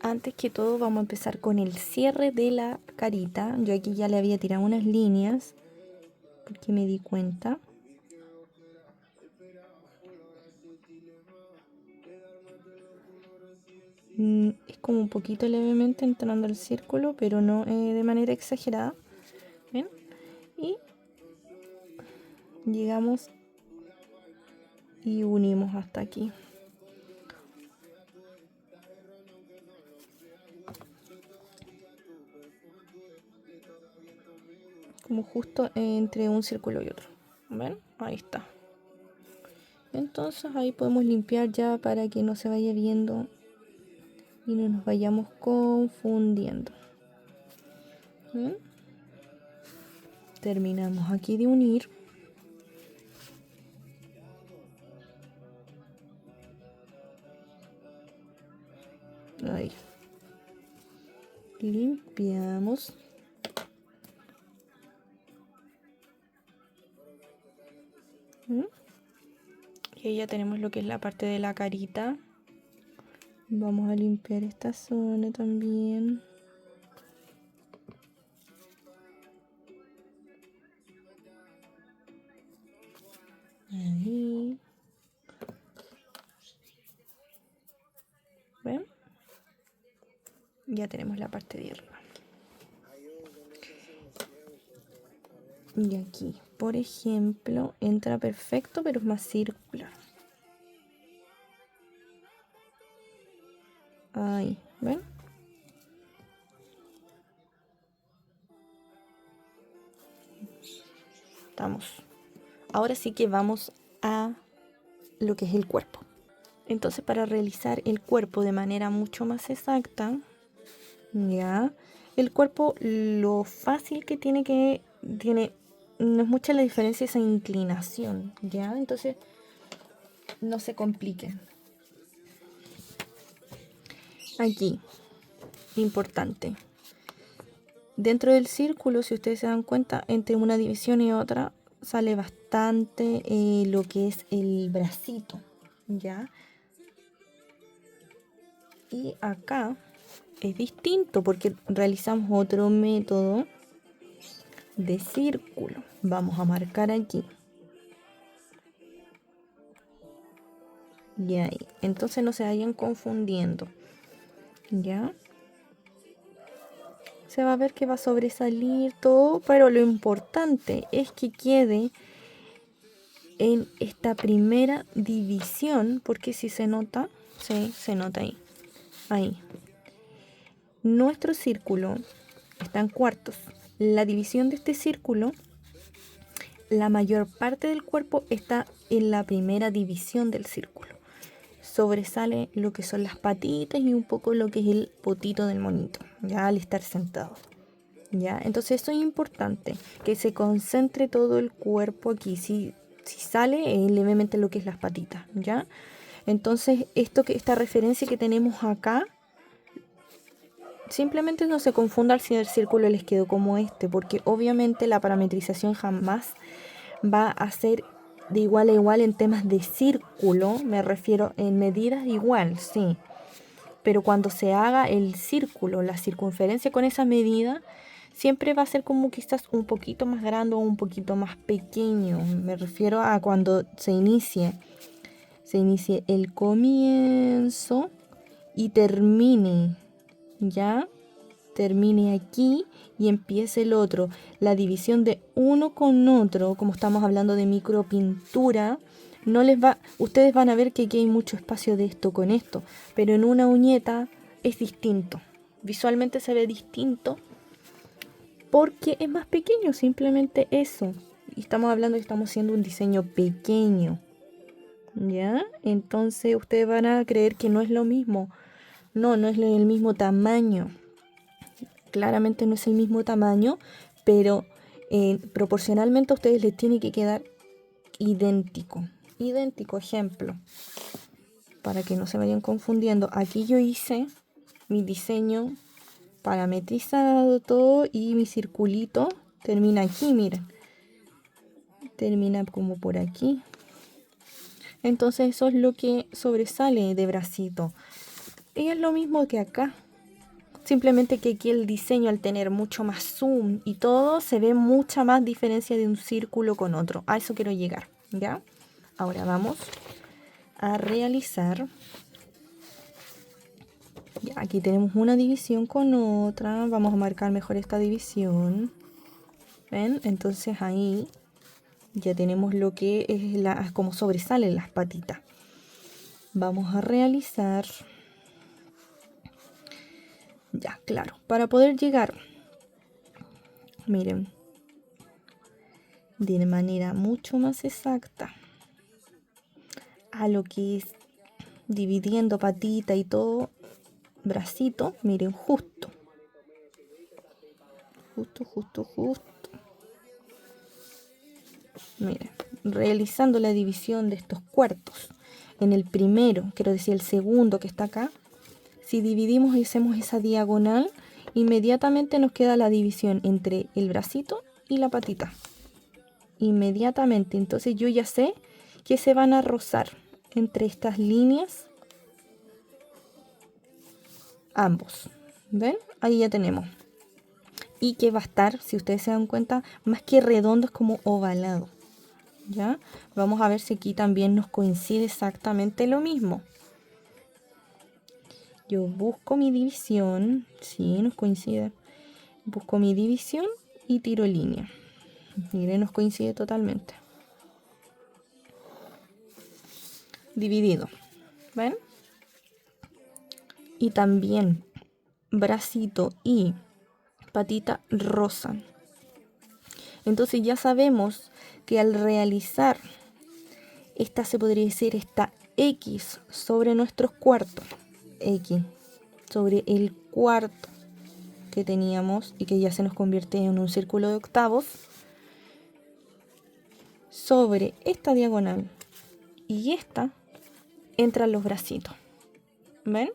Antes que todo vamos a empezar con el cierre de la carita. Yo aquí ya le había tirado unas líneas porque me di cuenta. Es como un poquito levemente entrando al círculo, pero no de manera exagerada. ¿Ven? Y llegamos y unimos hasta aquí. Como justo entre un círculo y otro. ¿Ven? Ahí está. Entonces ahí podemos limpiar ya para que no se vaya viendo y no nos vayamos confundiendo. ¿Ven? Terminamos aquí de unir. Ahí. Limpiamos. ¿Mm? Y ahí ya tenemos lo que es la parte de la carita. Vamos a limpiar esta zona también. Ahí. ¿Ven? Ya tenemos la parte de arriba. Y aquí, por ejemplo, entra perfecto, pero es más circular. Ahí, ¿ven? Estamos. Ahora sí que vamos a lo que es el cuerpo. Entonces, para realizar el cuerpo de manera mucho más exacta, ya, el cuerpo, lo fácil que tiene, no es mucha la diferencia esa inclinación, ya, entonces no se compliquen. Aquí, importante, dentro del círculo, si ustedes se dan cuenta, entre una división y otra sale bastante lo que es el bracito, ya, y acá es distinto porque realizamos otro método de círculo. Vamos a marcar aquí. Y ahí. Entonces no se vayan confundiendo. ¿Ya? Se va a ver que va a sobresalir todo, pero lo importante es que quede en esta primera división, porque si se nota, sí, se nota ahí. Ahí. Nuestro círculo está en cuartos. La división de este círculo, la mayor parte del cuerpo está en la primera división del círculo. Sobresale lo que son las patitas y un poco lo que es el potito del monito, ya al estar sentado. ¿Ya? Entonces eso es importante, que se concentre todo el cuerpo aquí. Si sale levemente lo que es las patitas, ¿ya? Entonces esta referencia que tenemos acá, simplemente no se confundan si el círculo les quedó como este, porque obviamente la parametrización jamás va a ser de igual a igual en temas de círculo, me refiero en medidas igual, sí. Pero cuando se haga el círculo, la circunferencia con esa medida, siempre va a ser como quizás un poquito más grande o un poquito más pequeño. Me refiero a cuando se inicie el comienzo y termine, ¿ya? termine aquí y empiece el otro. La división de uno con otro, como estamos hablando de micropintura, no les va, ustedes van a ver que aquí hay mucho espacio de esto con esto, pero en una uñeta es distinto. Visualmente se ve distinto porque es más pequeño, simplemente eso. Y estamos hablando que estamos haciendo un diseño pequeño. ¿Ya? Entonces ustedes van a creer que no es lo mismo. No, no es el mismo tamaño. Claramente no es el mismo tamaño, pero proporcionalmente a ustedes les tiene que quedar idéntico. Idéntico, ejemplo. Para que no se vayan confundiendo. Aquí yo hice mi diseño parametrizado todo y mi circulito termina aquí, miren. Termina como por aquí. Entonces eso es lo que sobresale de bracito. Y es lo mismo que acá. Simplemente que aquí el diseño, al tener mucho más zoom y todo, se ve mucha más diferencia de un círculo con otro. A eso quiero llegar, ¿ya? Ahora vamos a realizar. Ya, aquí tenemos una división con otra. Vamos a marcar mejor esta división. ¿Ven? Entonces ahí ya tenemos lo que es como sobresalen las patitas. Vamos a realizar. Ya, claro. Para poder llegar, miren, de manera mucho más exacta a lo que es dividiendo patita y todo, bracito, miren, justo. Miren, realizando la división de estos cuartos. En el primero, quiero decir el segundo que está acá, si dividimos y hacemos esa diagonal, inmediatamente nos queda la división entre el bracito y la patita. Inmediatamente, entonces yo ya sé que se van a rozar entre estas líneas ambos. ¿Ven? Ahí ya tenemos. Y que va a estar, si ustedes se dan cuenta, más que redondo, es como ovalado. ¿Ya? Vamos a ver si aquí también nos coincide exactamente lo mismo. Yo busco mi división, sí, nos coincide. Busco mi división y tiro línea. Miren, nos coincide totalmente. Dividido. ¿Ven? Y también bracito y patita rozan. Entonces ya sabemos que al realizar esta, se podría decir, esta X sobre nuestros cuartos, X sobre el cuarto que teníamos y que ya se nos convierte en un círculo de octavos, sobre esta diagonal y esta entran los bracitos. ¿Ven?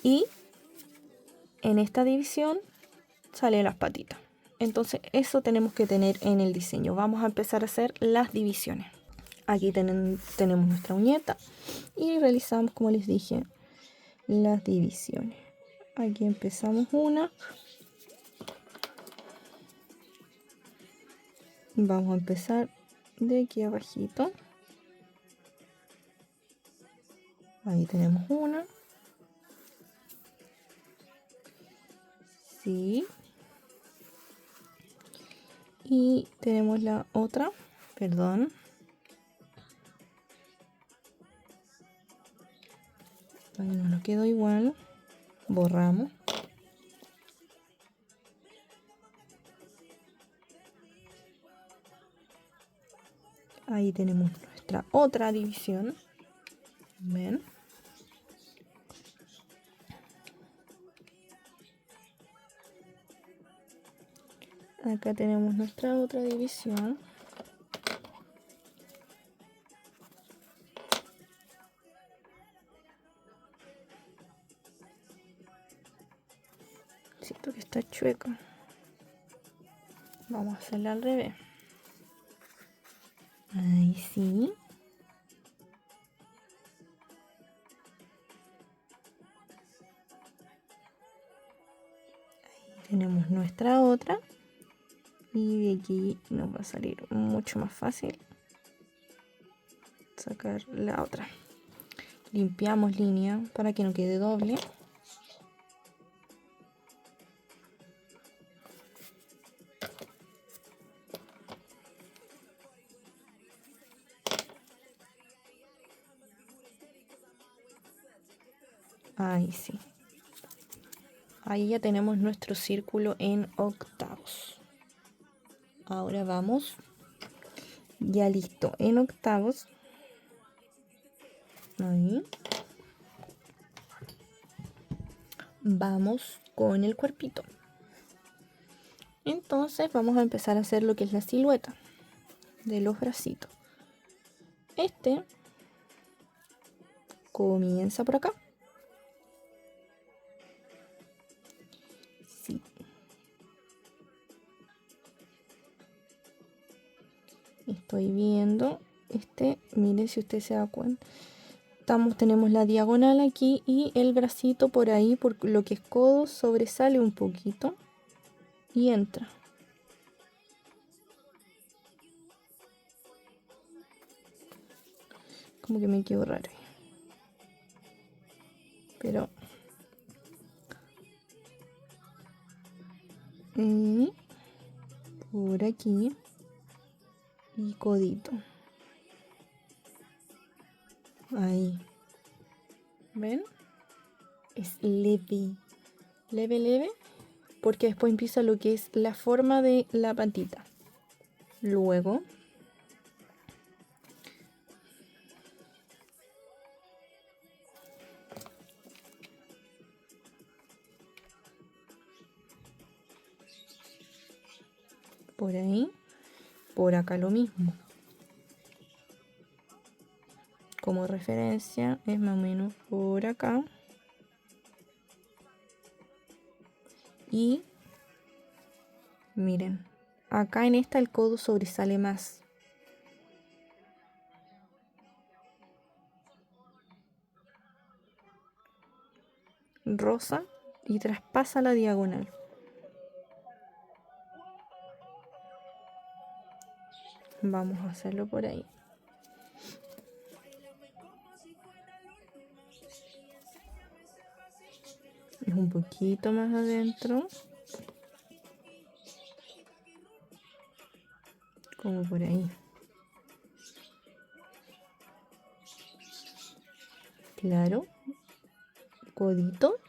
Y en esta división salen las patitas. Entonces eso tenemos que tener en el diseño. Vamos a empezar a hacer las divisiones. Aquí tenemos nuestra uñeta y realizamos, como les dije, las divisiones. Aquí empezamos una. Vamos a empezar de aquí abajito. Ahí tenemos una. Sí. Y tenemos la otra. Perdón. Ahí no nos quedó igual. Borramos. Ahí tenemos nuestra otra división. ¿Ven? Acá tenemos nuestra otra división. Siento que está chueca. Vamos a hacerla al revés. Ahí sí. Ahí tenemos nuestra otra. Y de aquí nos va a salir mucho más fácil sacar la otra. Limpiamos línea para que no quede doble. Ahí sí. Ahí ya tenemos nuestro círculo en octavos. Ahora vamos. Ya listo. En octavos. Ahí. Vamos con el cuerpito. Entonces vamos a empezar a hacer lo que es la silueta de los bracitos. Este comienza por acá. Sí. Estoy viendo. Miren si usted se da cuenta. Tenemos la diagonal aquí y el bracito por ahí, por lo que es codo, sobresale un poquito y entra. Como que me quedó raro. Pero por aquí y codito. Ahí. ¿Ven? Es leve. Leve, leve. Porque después empieza lo que es la forma de la patita. Luego por ahí, por acá lo mismo. Como referencia es más o menos por acá. Y miren, acá en esta el codo sobresale más. Rosa y traspasa la diagonal. Vamos a hacerlo por ahí. Es un poquito más adentro. Como por ahí. Claro. Codito.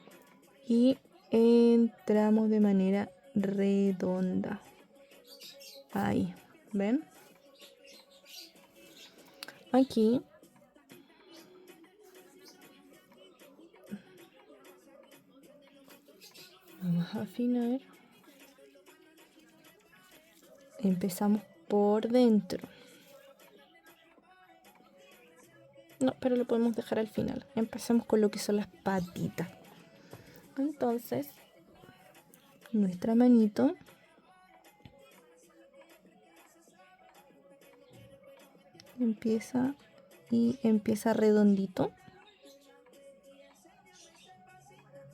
Y entramos de manera redonda. Ahí. ¿Ven? Aquí vamos a afinar. Empezamos por dentro. No, pero lo podemos dejar al final. Empecemos con lo que son las patitas. Entonces, nuestra manito empieza redondito.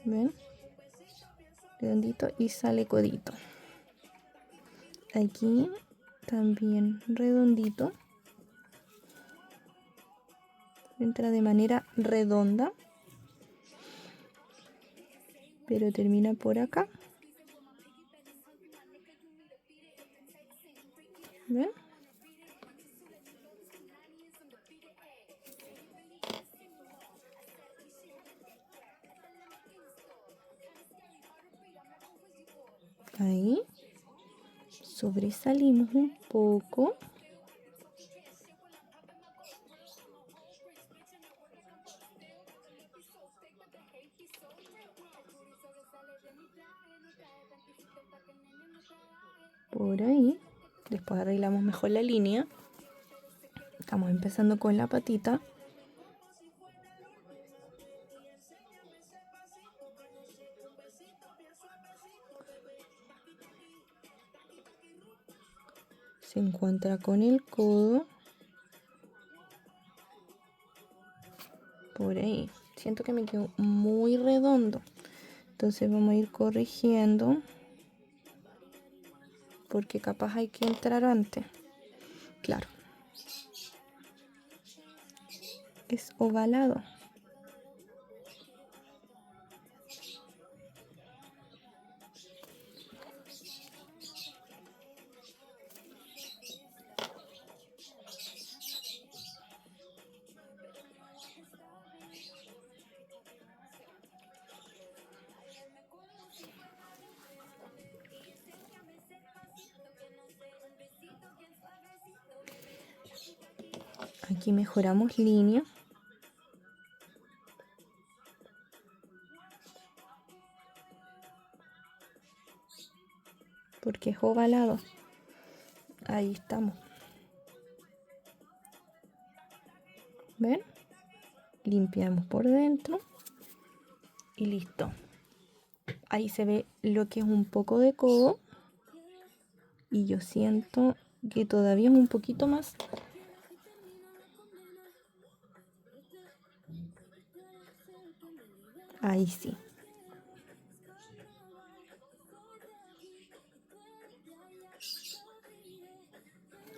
¿Ven? Redondito y sale codito. Aquí también redondito. Entra de manera redonda, pero termina por acá. ¿Ven? Ahí sobresalimos un poco. Por ahí. Después arreglamos mejor la línea. Estamos empezando con la patita. Se encuentra con el codo. Por ahí. Siento que me quedó muy redondo. Entonces vamos a ir corrigiendo. Porque capaz hay que entrar antes. Claro. Es ovalado. Aquí mejoramos línea. Porque es ovalado. Ahí estamos. ¿Ven? Limpiamos por dentro. Y listo. Ahí se ve lo que es un poco de codo. Y yo siento que todavía es un poquito más. Ahí sí.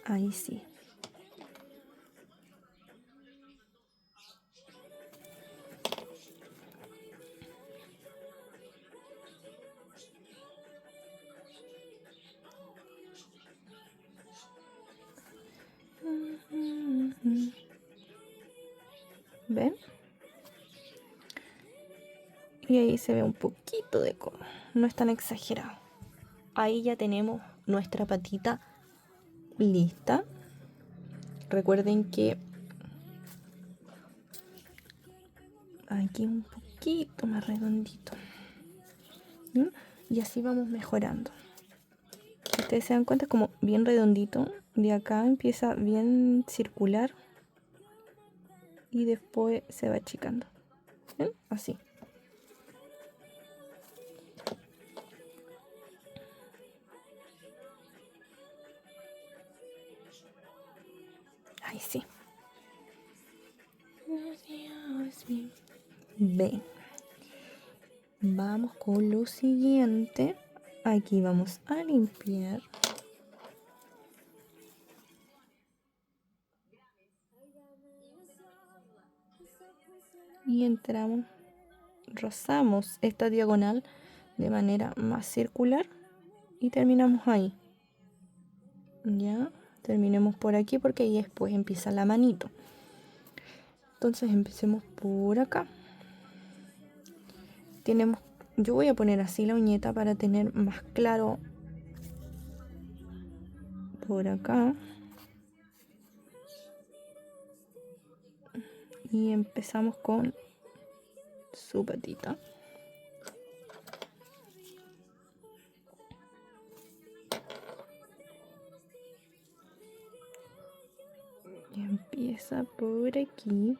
Ahí sí. ¿Ven? Y ahí se ve un poquito de codo. No es tan exagerado. Ahí ya tenemos nuestra patita lista. Recuerden que aquí un poquito más redondito. ¿Mm? Y así vamos mejorando. Si ustedes se dan cuenta, es como bien redondito. De acá empieza bien circular. Y después se va achicando. ¿Ven? Así. Ahí sí. Ven. Vamos con lo siguiente. Aquí vamos a limpiar. Y entramos, rozamos esta diagonal de manera más circular y terminamos ahí. Ya, terminemos por aquí porque ahí después empieza la manito. Entonces empecemos por acá. Yo voy a poner así la uñeta para tener más claro por acá. Y empezamos con su patita. Y empieza por aquí.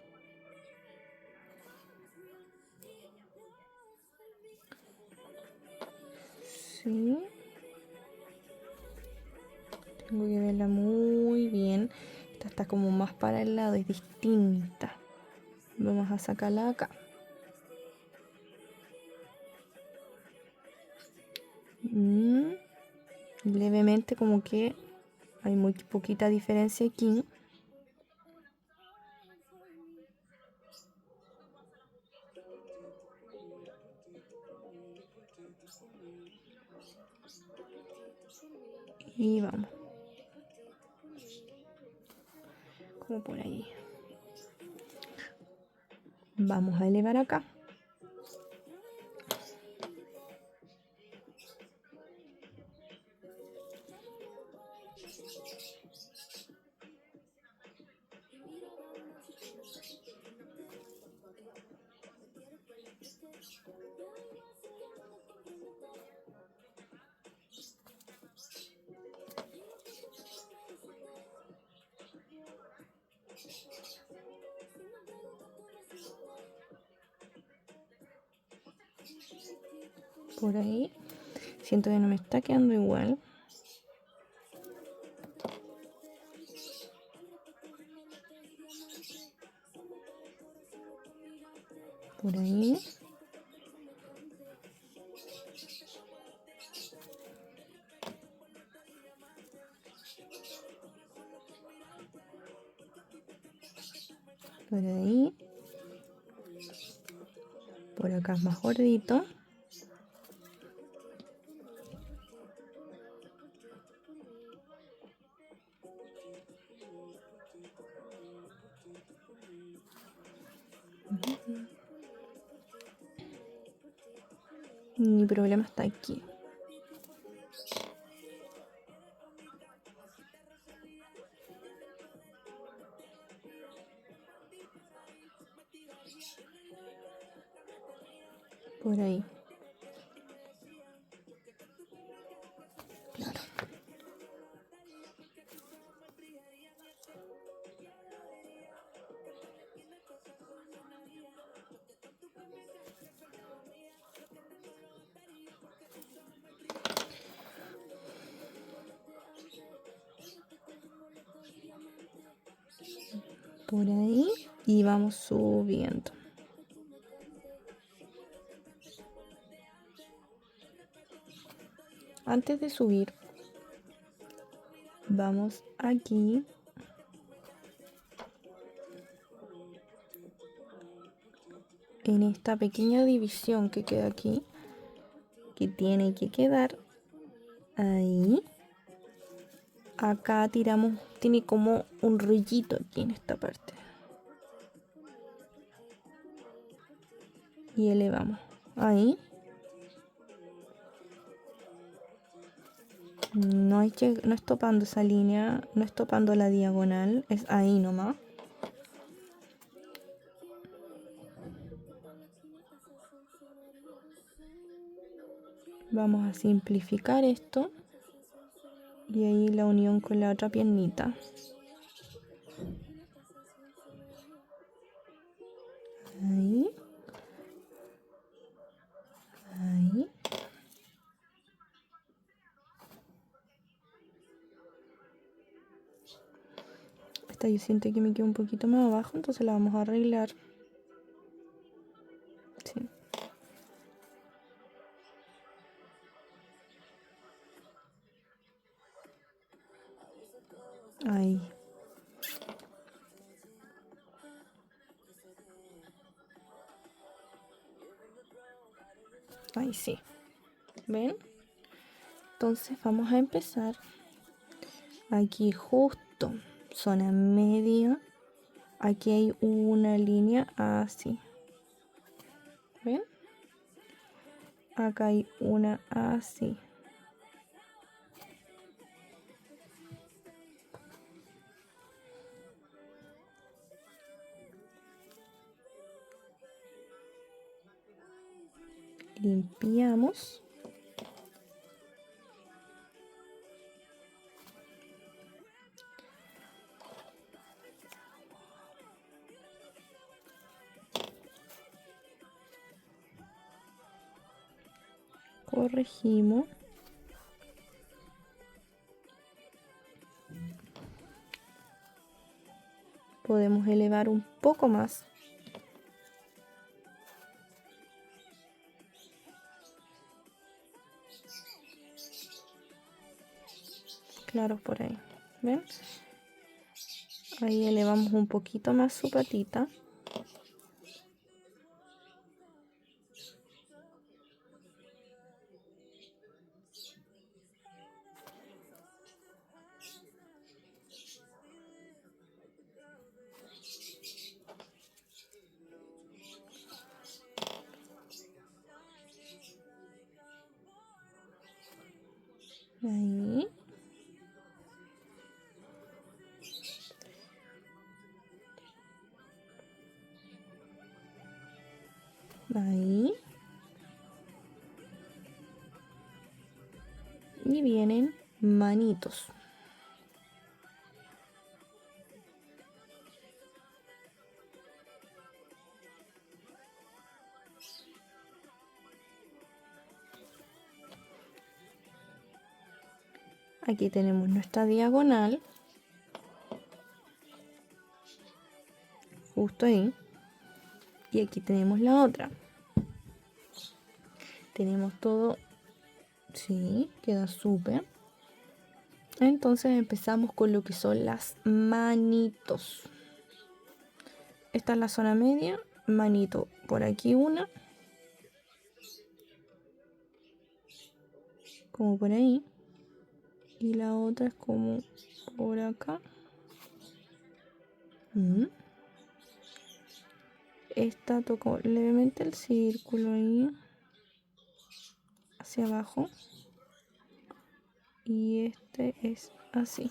Sí. Tengo que verla muy bien. Esta está como más para el lado, es distinta. Vamos a sacarla acá. Levemente como que hay muy poquita diferencia aquí. Y vamos. Como por ahí. Vamos a elevar acá. Por ahí. Siento que no me está quedando igual. Por ahí. Por ahí. Por acá es más gordito. Mi problema está aquí. por ahí. Claro. Por ahí y vamos subiendo. Antes de subir, vamos aquí en esta pequeña división que queda aquí, que tiene que quedar ahí. Acá tiramos, tiene como un rollito aquí en esta parte. Y elevamos ahí. No es topando esa línea, no es topando la diagonal, es ahí nomás. Vamos a simplificar esto. Y ahí la unión con la otra piernita. Ahí. Ahí. Esta yo siento que me queda un poquito más abajo, entonces la vamos a arreglar. Sí. Ahí. Ahí sí. ¿Ven? Entonces vamos a empezar aquí justo, zona media. Aquí hay una línea así. ¿Ven? Acá hay una así. Limpiamos. Corregimos. Podemos elevar un poco más. Claro, por ahí. ¿Ven? Ahí elevamos un poquito más su patita. Ahí. Ahí. Y vienen manitos. Aquí tenemos nuestra diagonal. Justo ahí. Y aquí tenemos la otra. Tenemos todo. Sí, queda súper. Entonces empezamos con lo que son las manitos. Esta es la zona media. Manito por aquí una. Como por ahí. Y la otra es como por acá. Esta tocó levemente el círculo ahí. Hacia abajo. Y este es así.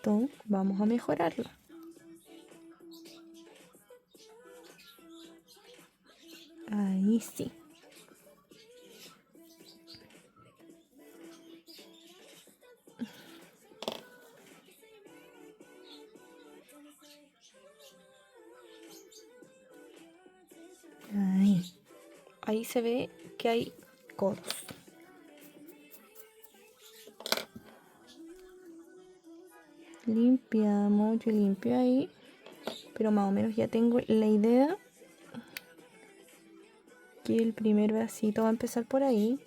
esto vamos a mejorarlo. Ahí sí. Ahí se ve que hay codos. Limpiamos, yo limpio ahí, pero más o menos ya tengo la idea que el primer bracito va a empezar por ahí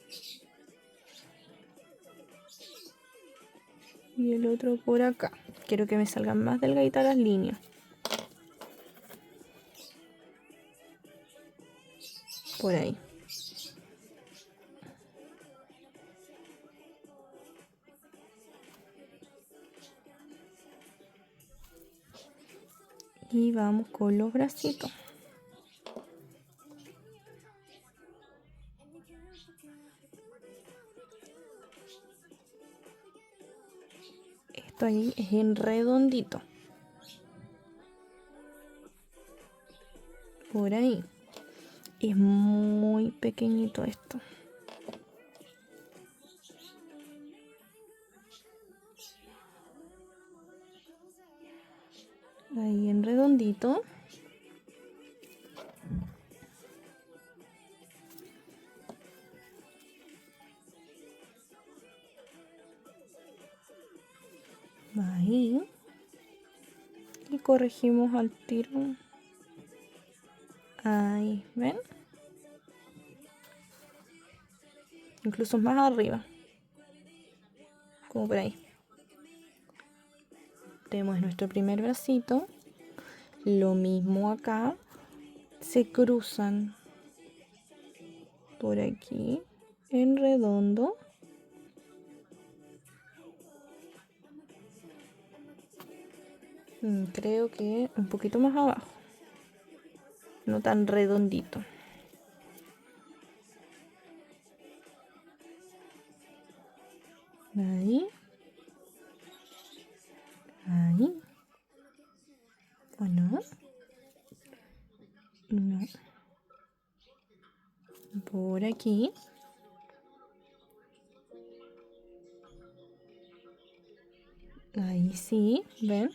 y el otro por acá. Quiero que me salgan más delgaditas las líneas. Por ahí. Y vamos con los bracitos. Esto ahí es en redondito. Por ahí. Es muy pequeñito esto. Ahí en redondito. Ahí. Y corregimos al tiro. Ahí, ¿ven? Incluso más arriba. Como por ahí. Tenemos nuestro primer bracito. Lo mismo acá. Se cruzan por aquí en redondo. Creo que un poquito más abajo. No tan redondito. Ahí. Ahí. ¿O no? No. Por aquí. Ahí sí, ¿ven?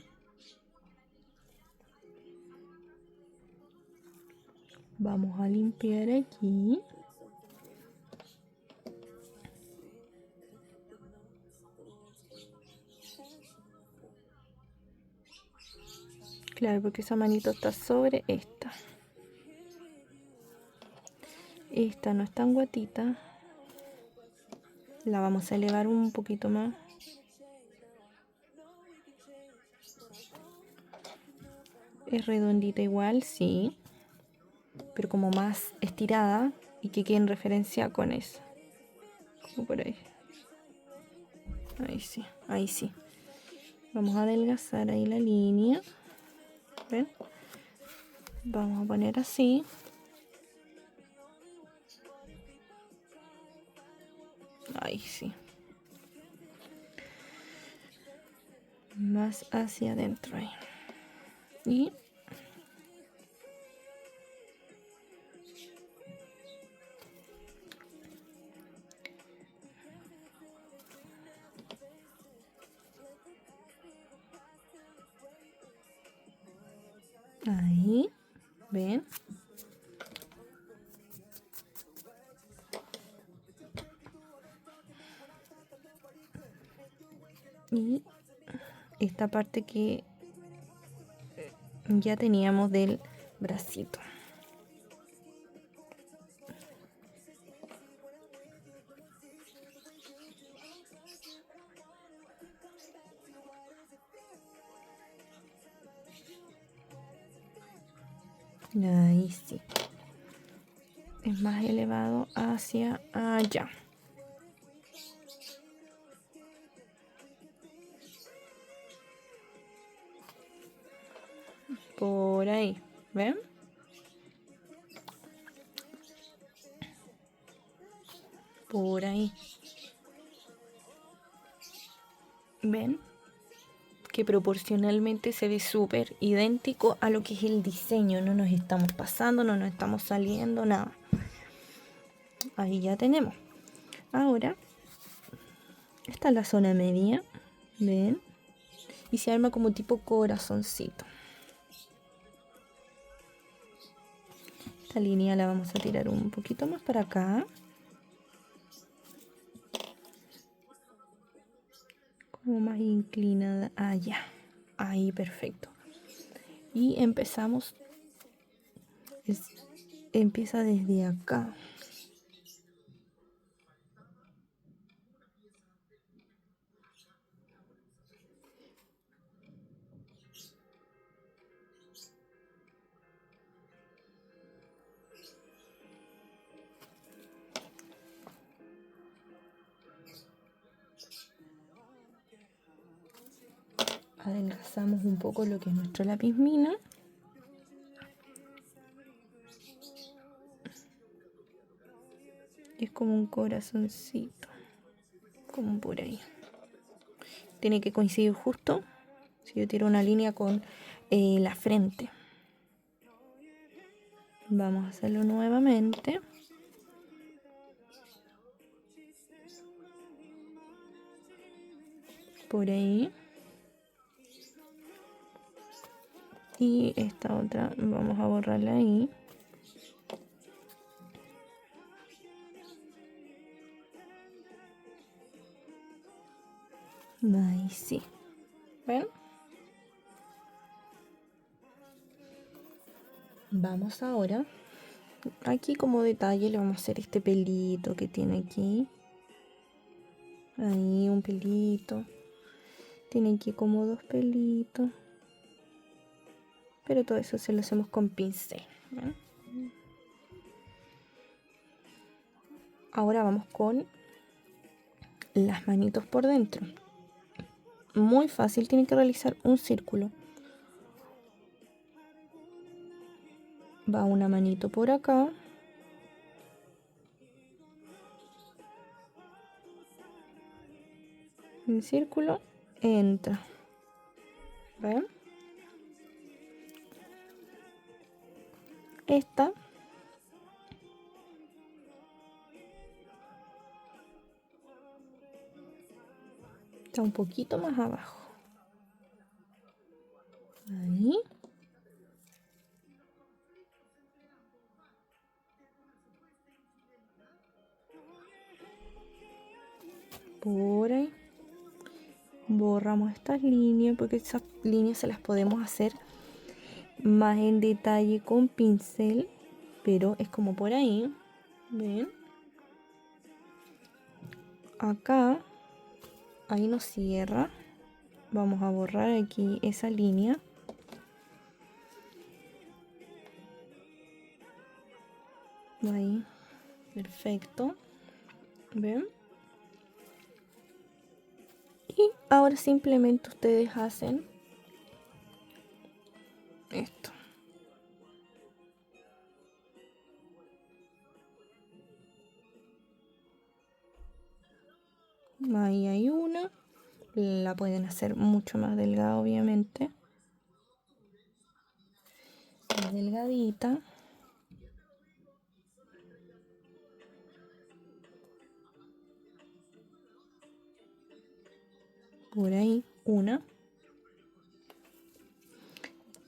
Vamos a limpiar aquí. Claro, porque esa manito está sobre esta. Esta no es tan guatita. La vamos a elevar un poquito más. Es redondita igual, sí. Pero como más estirada y que quede en referencia con esa. Como por ahí. Ahí sí, ahí sí. Vamos a adelgazar ahí la línea. ¿Ven? Vamos a poner así. Ahí sí. Más hacia adentro ahí. Y ahí, ¿ven? Y esta parte que ya teníamos del bracito. Ahí sí. Es más elevado hacia allá. Por ahí, ¿ven? Por ahí. ¿Ven? que proporcionalmente se ve súper idéntico a lo que es el diseño. No nos estamos pasando, no nos estamos saliendo, nada. Ahí ya tenemos. Ahora, esta es la zona media, ¿ven? Y se arma como tipo corazoncito. Esta línea la vamos a tirar un poquito más para acá. Como más inclinada allá. Ahí, perfecto. Y empezamos. Empieza desde acá. Adelgazamos un poco lo que es nuestro lápiz mina. Es como un corazoncito, como por ahí. Tiene que coincidir justo si yo tiro una línea con la frente. Vamos a hacerlo nuevamente. Por ahí. Y esta otra vamos a borrarla ahí. Ahí sí. ¿Ven? Vamos ahora. Aquí como detalle le vamos a hacer este pelito que tiene aquí. Ahí un pelito. Tiene aquí como dos pelitos. Pero todo eso se lo hacemos con pincel. ¿Ven? Ahora vamos con las manitos por dentro. Muy fácil, tienen que realizar un círculo. Va una manito por acá. Un círculo, entra. ¿Ven? Esta está un poquito más abajo. Ahí. Por ahí. Borramos estas líneas porque esas líneas se las podemos hacer más en detalle con pincel, pero es como por ahí. ¿Ven? Acá, ahí nos cierra. Vamos a borrar aquí esa línea. Ahí, perfecto. ¿Ven? Y ahora simplemente ustedes hacen esto. Ahí hay una. La pueden hacer mucho más delgada, obviamente. Más delgadita. Por ahí, una.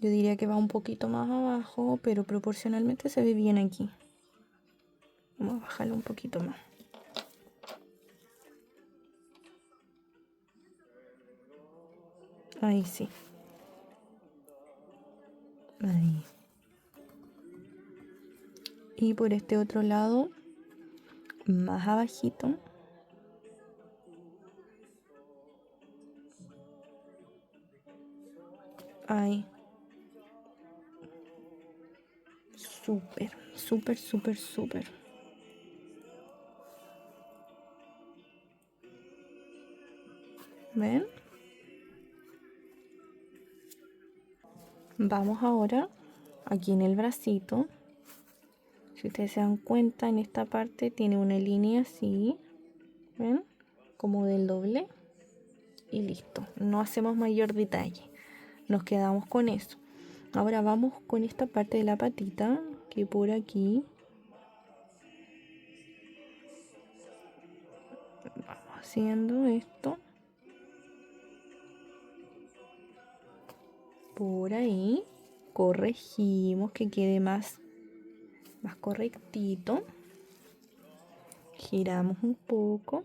Yo diría que va un poquito más abajo, pero proporcionalmente se ve bien aquí. Vamos a bajarlo un poquito más. Ahí sí. Ahí. Y por este otro lado, más abajito. Ahí. Súper, súper, súper, súper. ¿Ven? Vamos ahora aquí en el bracito. Si ustedes se dan cuenta, en esta parte tiene una línea así. ¿Ven? Como del doble. y listo. No hacemos mayor detalle. Nos quedamos con eso. Ahora vamos con esta parte de la patita, que por aquí vamos haciendo esto. Por ahí corregimos que quede más correctito. Giramos un poco.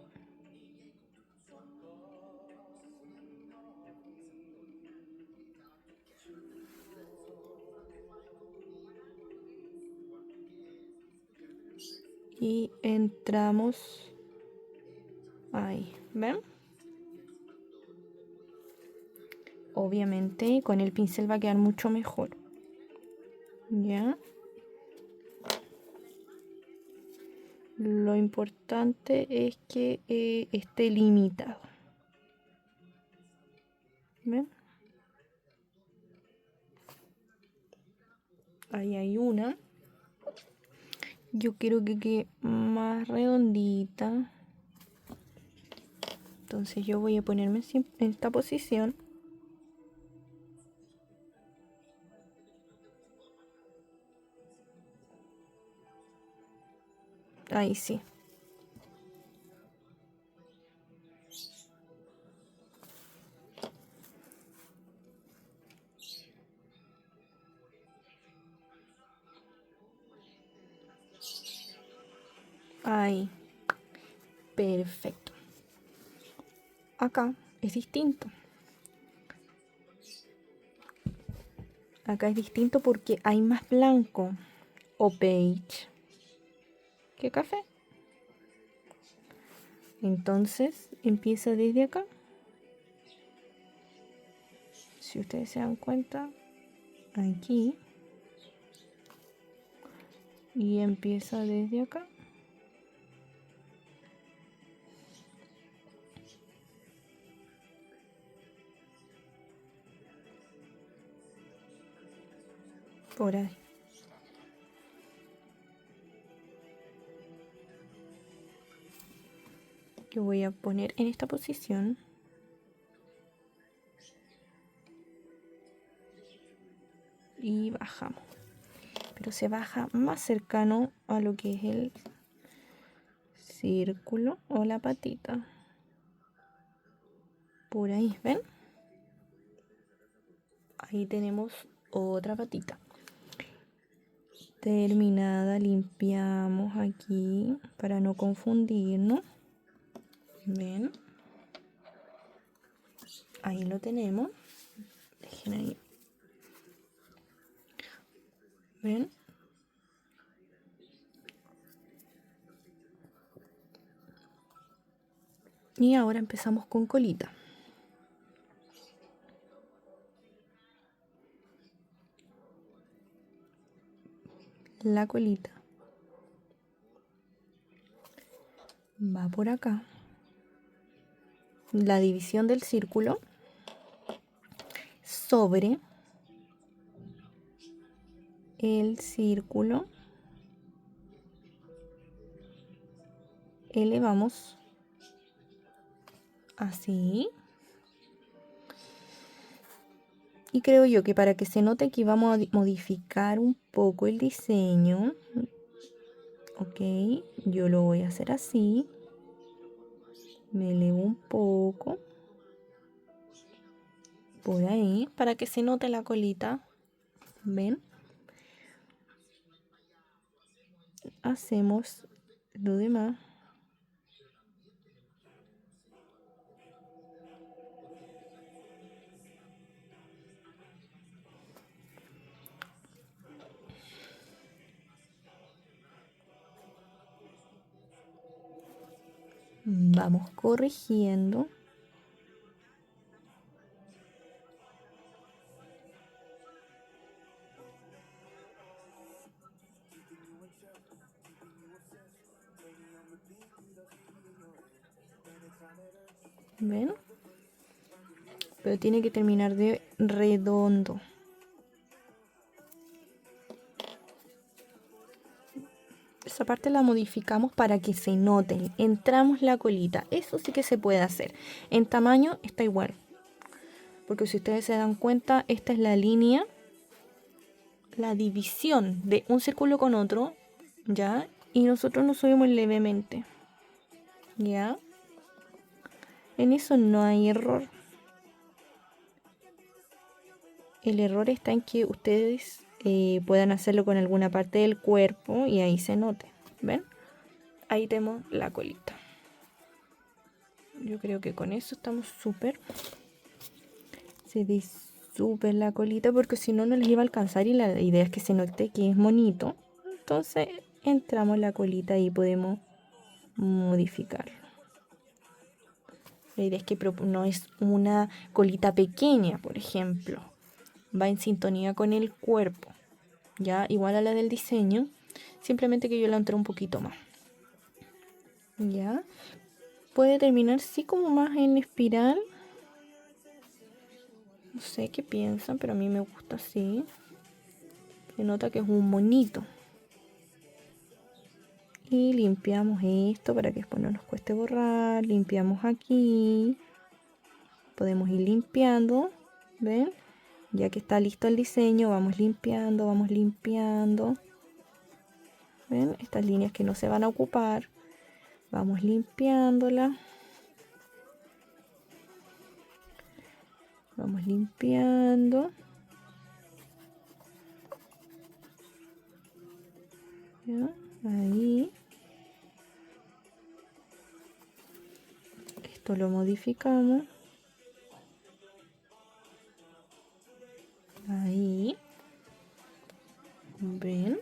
Y entramos ahí, ¿ven? Obviamente con el pincel va a quedar mucho mejor. ¿Ya? Lo importante es que esté limitado. ¿Ven? Ahí hay una. Yo quiero que quede más redondita. Entonces yo voy a ponerme en esta posición. Ahí sí. Ahí. Perfecto. Acá es distinto. Acá es distinto porque hay más blanco o beige que café. Entonces empieza desde acá. Si ustedes se dan cuenta, aquí. Y empieza desde acá. Por ahí. Yo voy a poner en esta posición. Y bajamos. Pero se baja más cercano a lo que es el círculo o la patita. Por ahí, ¿ven? Ahí tenemos otra patita. Terminada, limpiamos aquí para no confundirnos. ¿Ven? Ahí lo tenemos. Dejen ahí. ¿Ven? Y ahora empezamos con colita. La colita va por acá. La división del círculo sobre el círculo. Elevamos así. Y creo yo que para que se note aquí vamos a modificar un poco el diseño. Ok, yo lo voy a hacer así. Me elevo un poco. Por ahí, para que se note la colita. ¿Ven? Hacemos lo demás. Vamos corrigiendo. ¿Ven? Pero tiene que terminar de redondo. esa parte la modificamos para que se note. Entramos la colita. Eso sí que se puede hacer. En tamaño está igual. Porque si ustedes se dan cuenta, esta es la línea, la división de un círculo con otro, ¿ya? Y nosotros nos subimos levemente, ¿ya? En eso no hay error. El error está en que ustedes puedan hacerlo con alguna parte del cuerpo y ahí se note. ¿Ven? Ahí tenemos la colita. Yo creo que con eso estamos súper. Se ve súper la colita porque si no, no les iba a alcanzar y la idea es que se note que es bonito. Entonces entramos la colita y podemos modificarlo. La idea es que no es una colita pequeña, por ejemplo. Va en sintonía con el cuerpo, ya igual a la del diseño, simplemente que yo la entré un poquito más. Ya puede terminar sí como más en espiral. No sé qué piensan, pero a mí me gusta así. Se nota que es un monito. Y limpiamos esto para que después no nos cueste borrar. Limpiamos aquí. Podemos ir limpiando, ¿ven? Ya que está listo el diseño, vamos limpiando, vamos limpiando. ¿Ven? Estas líneas que no se van a ocupar, vamos limpiándola. Vamos limpiando. ¿Ya? Ahí. Esto lo modificamos. Ahí. ¿Ven?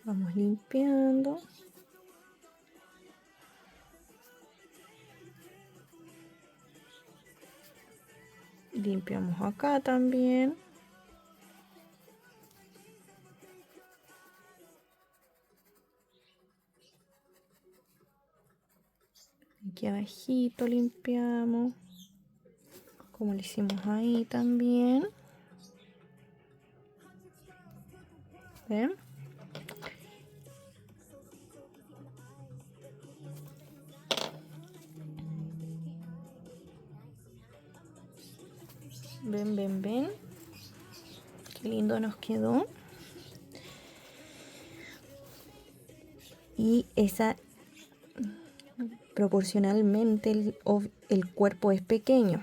Vamos limpiando. Limpiamos acá también. Aquí abajito limpiamos. Como lo hicimos ahí también. ¿Ven? Ven. Qué lindo nos quedó. Y esa, proporcionalmente, el cuerpo es pequeño.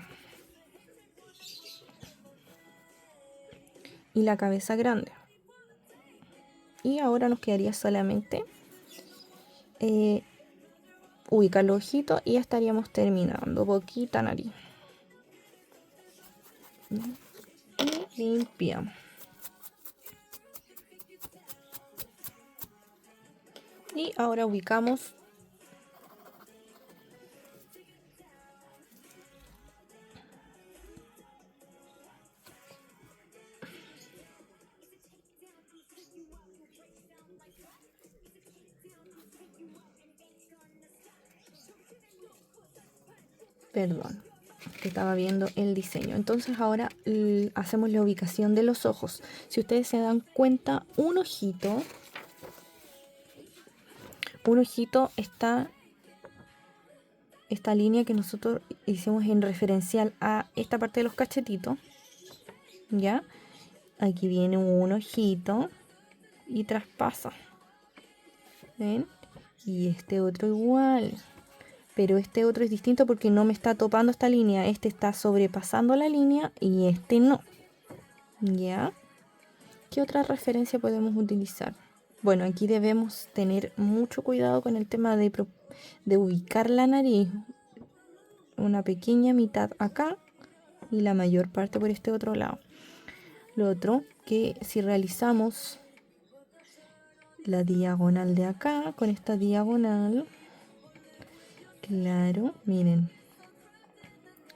Y la cabeza grande. Y ahora nos quedaría solamente ubicar los ojitos y ya estaríamos terminando. Boquita, nariz. Y limpiamos. Y ahora ubicamos perdón, que estaba viendo el diseño. Entonces ahora hacemos la ubicación de los ojos. Si ustedes se dan cuenta, un ojito está esta línea que nosotros hicimos en referencial a esta parte de los cachetitos, ¿ya? Aquí viene un ojito y traspasa, ¿ven? Y este otro igual, pero este otro es distinto porque no me está topando esta línea, este está sobrepasando la línea y este no, ¿ya? ¿Qué otra referencia podemos utilizar? Bueno, aquí debemos tener mucho cuidado con el tema de ubicar la nariz, una pequeña mitad acá y la mayor parte por este otro lado. Lo otro, que si realizamos la diagonal de acá con esta diagonal, claro, miren,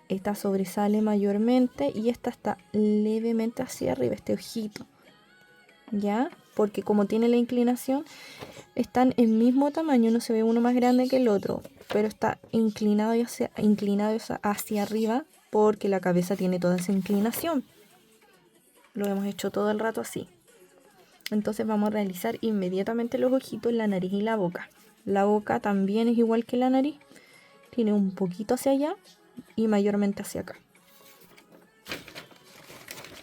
esta sobresale mayormente y esta está levemente hacia arriba, este ojito, ¿ya? Porque como tiene la inclinación, están en mismo tamaño, no se ve uno más grande que el otro, pero está inclinado hacia arriba porque la cabeza tiene toda esa inclinación. Lo hemos hecho todo el rato así. Entonces vamos a realizar inmediatamente los ojitos, la nariz y la boca. La boca también es igual que la nariz, tiene un poquito hacia allá y mayormente hacia acá.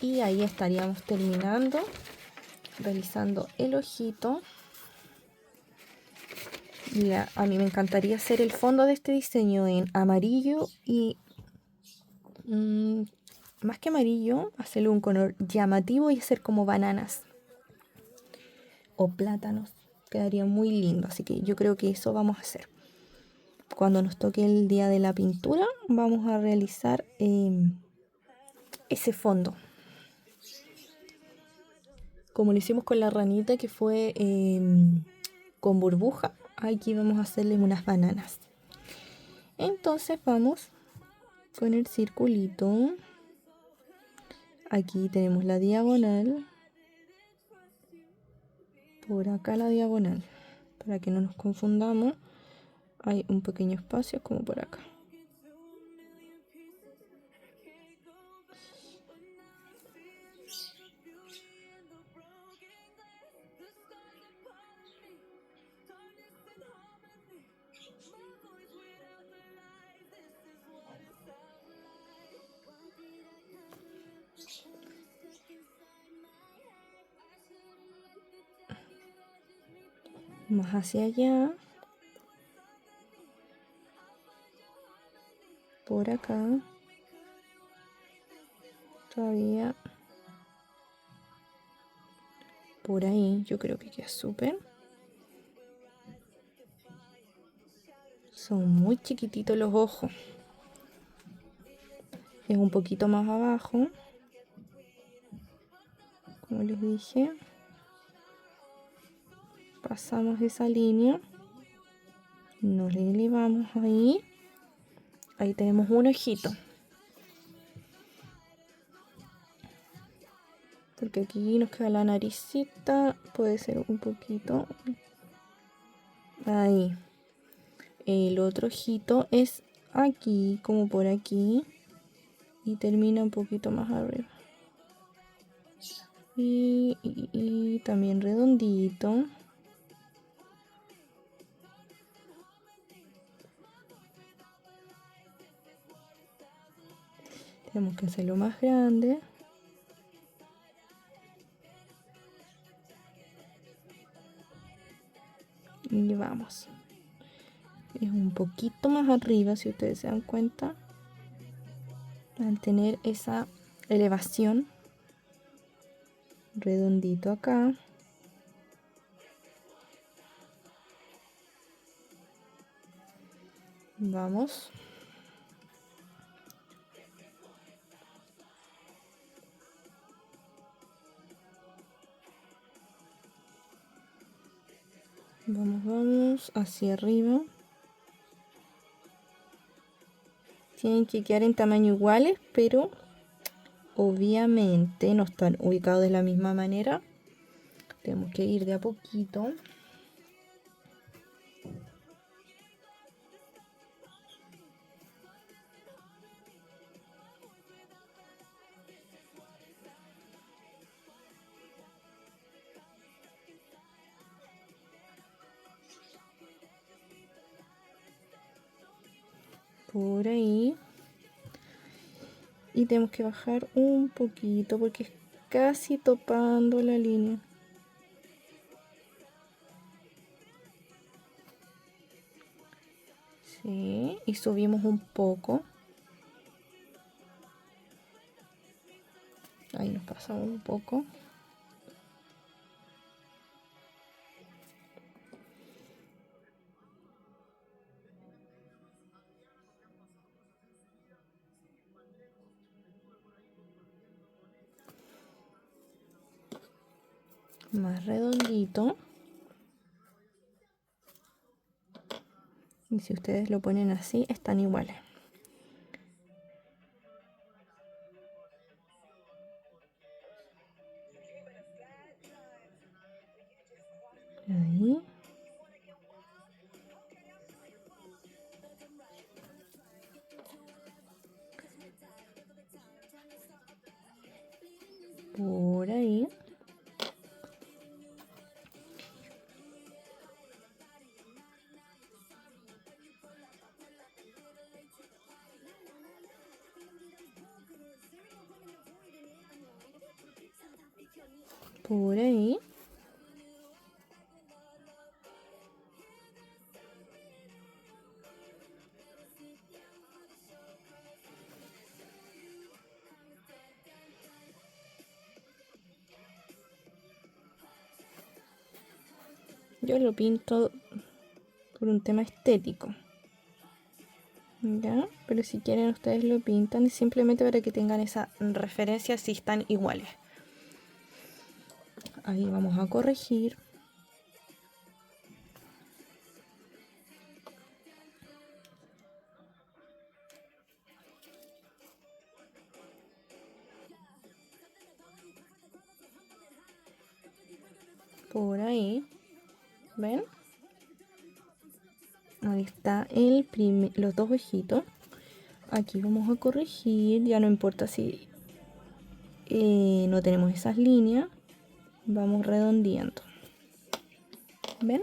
Y ahí estaríamos terminando, realizando el ojito. Mira, a mí me encantaría hacer el fondo de este diseño en amarillo y más que amarillo, hacerle un color llamativo y hacer como bananas o plátanos. Quedaría muy lindo, así que yo creo que eso vamos a hacer. Cuando nos toque el día de la pintura, vamos a realizar ese fondo. Como lo hicimos con la ranita, que fue con burbuja, aquí vamos a hacerle unas bananas. Entonces vamos con el circulito. Aquí tenemos la diagonal. Por acá la diagonal. Para que no nos confundamos, hay un pequeño espacio como por acá. Más hacia allá. Por acá. Todavía. Por ahí. Yo creo que queda súper. Son muy chiquititos los ojos. Es un poquito más abajo. Como les dije. Pasamos esa línea. Nos le elevamos ahí. Ahí tenemos un ojito. Porque aquí nos queda la naricita. Puede ser un poquito. Ahí. El otro ojito es aquí, como por aquí. Y termina un poquito más arriba. Y también redondito. Tenemos que hacerlo más grande. Y vamos. Es un poquito más arriba, si ustedes se dan cuenta. Mantener esa elevación. Redondito acá. Vamos. Vamos hacia arriba. Tienen que quedar en tamaño iguales, pero obviamente no están ubicados de la misma manera. Tenemos que ir de a poquito. Por ahí. Y tenemos que bajar un poquito porque es casi topando la línea. Sí, y subimos un poco. Ahí nos pasamos un poco. Más redondito. Y si ustedes lo ponen así, están iguales. Ahí. por ahí. Yo lo pinto por un tema estético, ¿ya? Pero si quieren ustedes lo pintan simplemente para que tengan esa referencia si están iguales. Ahí vamos a corregir. Por ahí. ¿Ven? Ahí está los dos ojitos. Aquí vamos a corregir. Ya no importa si no tenemos esas líneas. Vamos redondeando. ¿Ven?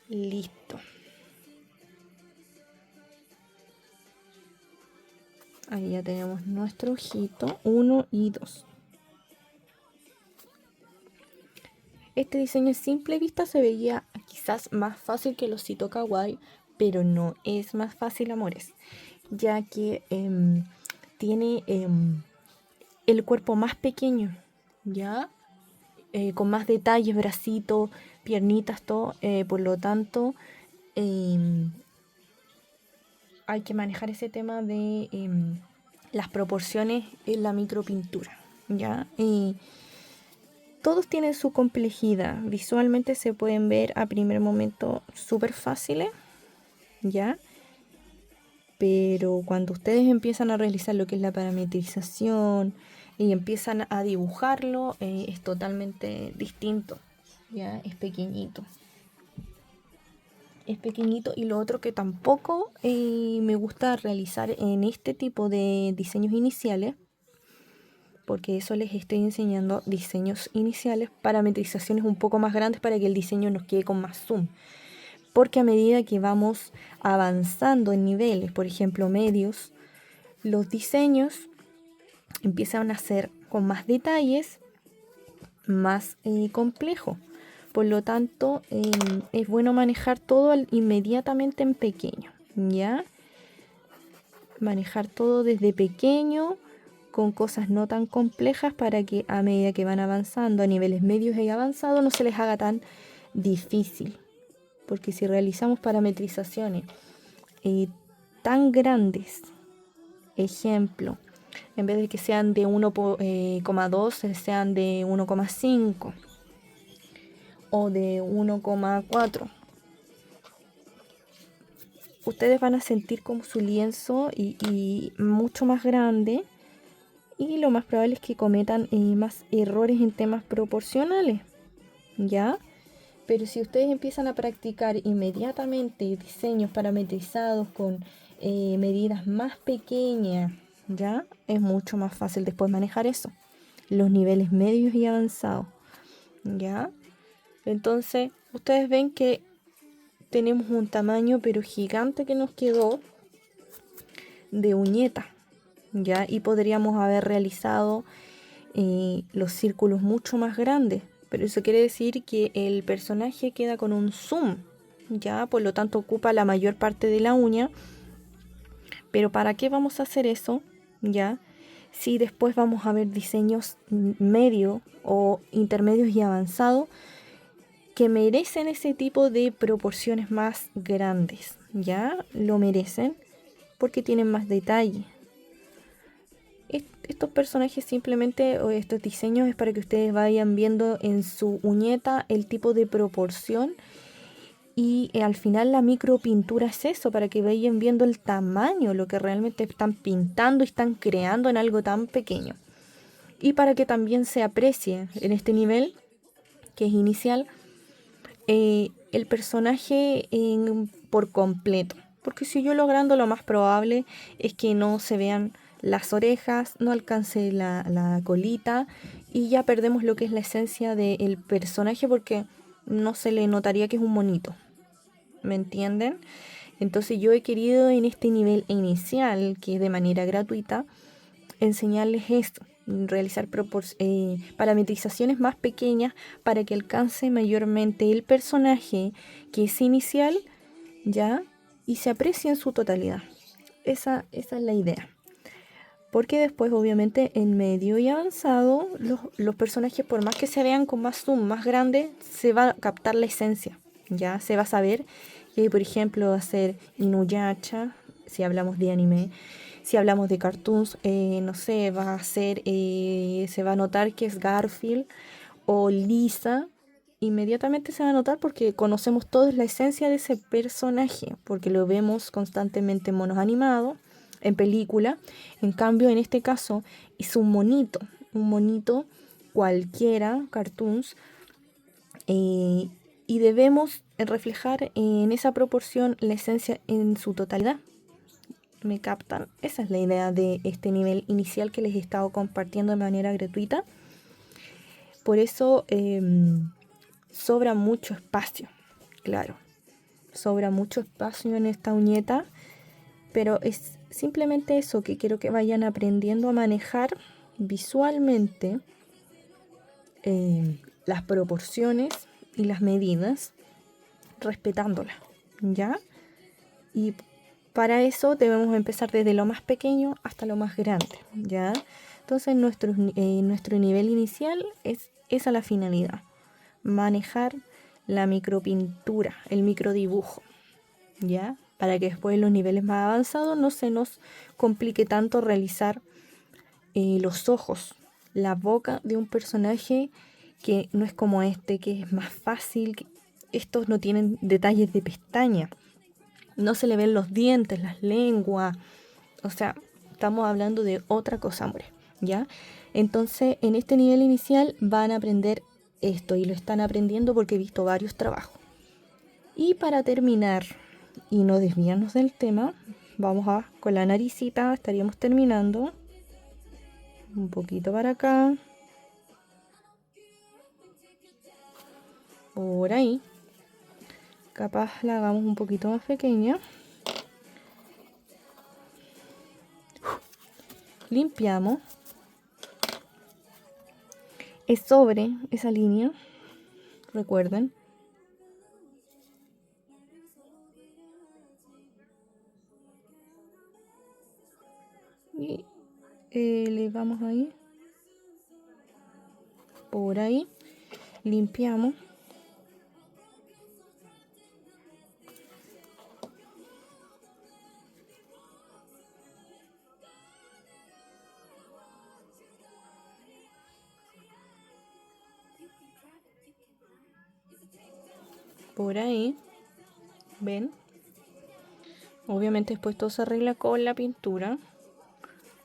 Listo. Ahí ya tenemos nuestro ojito 1 y 2. Este diseño a simple vista se veía quizás más fácil que el osito kawaii, pero no es más fácil, amores, ya que tiene el cuerpo más pequeño, ¿ya? Con más detalles, bracitos, piernitas, todo. Por lo tanto, hay que manejar ese tema de las proporciones en la micropintura, ¿ya? Todos tienen su complejidad. Visualmente se pueden ver a primer momento súper fáciles, ¿ya? Pero cuando ustedes empiezan a realizar lo que es la parametrización y empiezan a dibujarlo, es totalmente distinto, ¿ya? Es pequeñito. Es pequeñito, y lo otro que tampoco me gusta realizar en este tipo de diseños iniciales, porque eso les estoy enseñando diseños iniciales, parametrizaciones un poco más grandes para que el diseño nos quede con más zoom. Porque a medida que vamos avanzando en niveles, por ejemplo medios, los diseños empiezan a ser con más detalles, más complejo. Por lo tanto, es bueno manejar todo inmediatamente en pequeño, ¿ya? Manejar todo desde pequeño, con cosas no tan complejas, para que a medida que van avanzando a niveles medios y avanzados no se les haga tan difícil. Porque si realizamos parametrizaciones tan grandes, ejemplo, en vez de que sean de 1,2, sean de 1,5 o de 1,4, ustedes van a sentir como su lienzo y mucho más grande, y lo más probable es que cometan más errores en temas proporcionales, ¿ya? Pero si ustedes empiezan a practicar inmediatamente diseños parametrizados con medidas más pequeñas, ¿ya? Es mucho más fácil después manejar eso, los niveles medios y avanzados, ¿ya? Entonces, ustedes ven que tenemos un tamaño pero gigante que nos quedó de uñeta, ¿ya? Y podríamos haber realizado los círculos mucho más grandes, pero eso quiere decir que el personaje queda con un zoom, ¿ya? Por lo tanto ocupa la mayor parte de la uña. Pero ¿para qué vamos a hacer eso? ¿Ya? Si después vamos a ver diseños medio o intermedios y avanzados que merecen ese tipo de proporciones más grandes, ¿ya? Lo merecen porque tienen más detalle. Estos personajes simplemente, o estos diseños, es para que ustedes vayan viendo en su uñeta el tipo de proporción, y al final la micropintura es eso, para que vayan viendo el tamaño, lo que realmente están pintando y están creando en algo tan pequeño, y para que también se aprecie en este nivel que es inicial el personaje por completo. Porque si yo logrando, lo más probable es que no se vean las orejas, no alcance la colita, y ya perdemos lo que es la esencia del personaje, porque no se le notaría que es un monito. ¿Me entienden? Entonces yo he querido en este nivel inicial, que es de manera gratuita, enseñarles esto, realizar parametrizaciones más pequeñas para que alcance mayormente el personaje que es inicial, ¿ya? Y se aprecie en su totalidad. Esa es la idea. Porque después, obviamente, en medio y avanzado, los personajes, por más que se vean con más zoom, más grande, se va a captar la esencia, ¿ya? Se va a saber que, por ejemplo, va a ser Inuyasha, si hablamos de anime. Si hablamos de cartoons, no sé, va a ser, se va a notar que es Garfield o Lisa. Inmediatamente se va a notar porque conocemos todos la esencia de ese personaje, porque lo vemos constantemente en monos animados, en película. En cambio, en este caso, es un monito cualquiera, cartoons, y debemos reflejar en esa proporción la esencia en su totalidad. ¿Me captan? Esa es la idea de este nivel inicial que les he estado compartiendo de manera gratuita. Por eso sobra mucho espacio, claro. Sobra mucho espacio en esta uñeta, pero es simplemente eso que quiero que vayan aprendiendo a manejar visualmente las proporciones y las medidas, respetándolas, ¿ya? Y para eso debemos empezar desde lo más pequeño hasta lo más grande, ¿ya? Entonces nuestro nivel inicial es esa la finalidad, manejar la micropintura, el microdibujo, ¿ya? Para que después en los niveles más avanzados no se nos complique tanto realizar los ojos, la boca de un personaje que no es como este, que es más fácil. Estos no tienen detalles de pestaña. No se le ven los dientes, las lenguas. O sea, estamos hablando de otra cosa, hombre, ¿ya? Entonces, en este nivel inicial van a aprender esto y lo están aprendiendo porque he visto varios trabajos. Y para terminar y no desviarnos del tema, vamos con la naricita, estaríamos terminando. Un poquito para acá. Por ahí. Capaz la hagamos un poquito más pequeña. Limpiamos. Es sobre esa línea. Recuerden. Y le vamos ahí. Por ahí. Limpiamos. Por ahí. ¿Ven? Obviamente después todo se arregla con la pintura.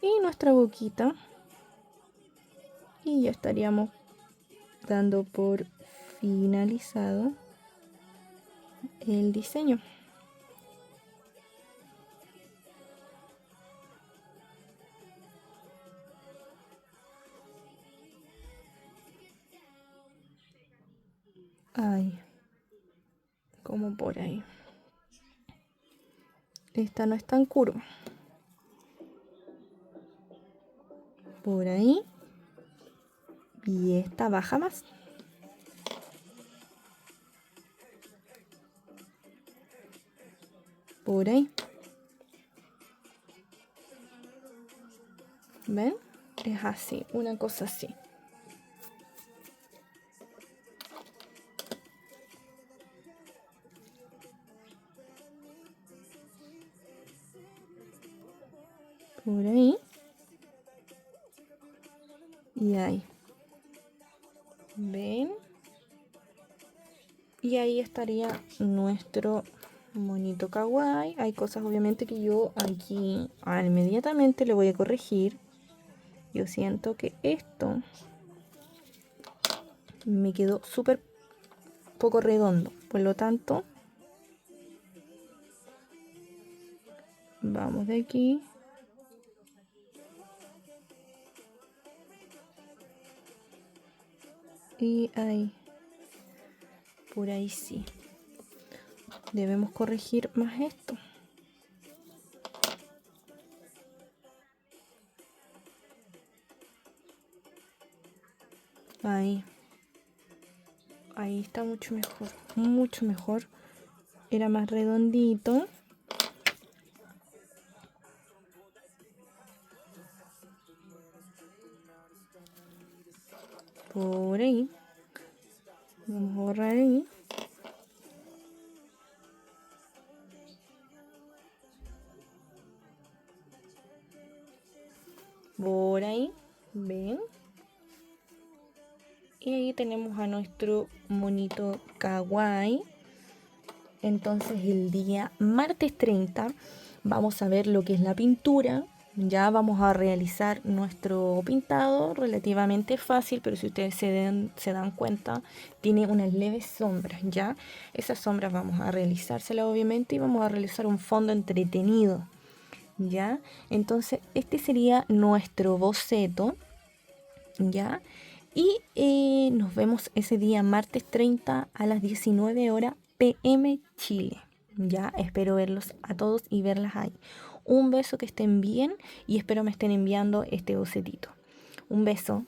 Y nuestra boquita. Y ya estaríamos dando por finalizado el diseño. Ay, como por ahí. Esta no es tan curva. Por ahí. Y esta baja más. Por ahí. ¿Ven? Es así, una cosa así. Por ahí. Y ahí. ¿Ven? Y ahí estaría nuestro monito kawaii. Hay cosas obviamente que yo aquí inmediatamente le voy a corregir. Yo siento que esto me quedó súper poco redondo. Por lo tanto, vamos de aquí. Y ahí. Por ahí sí. Debemos corregir más esto. Ahí. Ahí está mucho mejor. Mucho mejor. Era más redondito. Por ahí. Vamos a borrar ahí. Por ahí. ¿Ven? Y ahí tenemos a nuestro monito kawaii. Entonces el día martes 30 vamos a ver lo que es la pintura. Ya vamos a realizar nuestro pintado relativamente fácil, pero si ustedes se dan cuenta, tiene unas leves sombras, ¿ya? Esas sombras vamos a realizárselas obviamente y vamos a realizar un fondo entretenido, ¿ya? Entonces este sería nuestro boceto, ¿ya? Y nos vemos ese día martes 30 a las 19 horas PM Chile. Ya, espero verlos a todos y verlas ahí. Un beso, que estén bien y espero me estén enviando este bocetito. Un beso.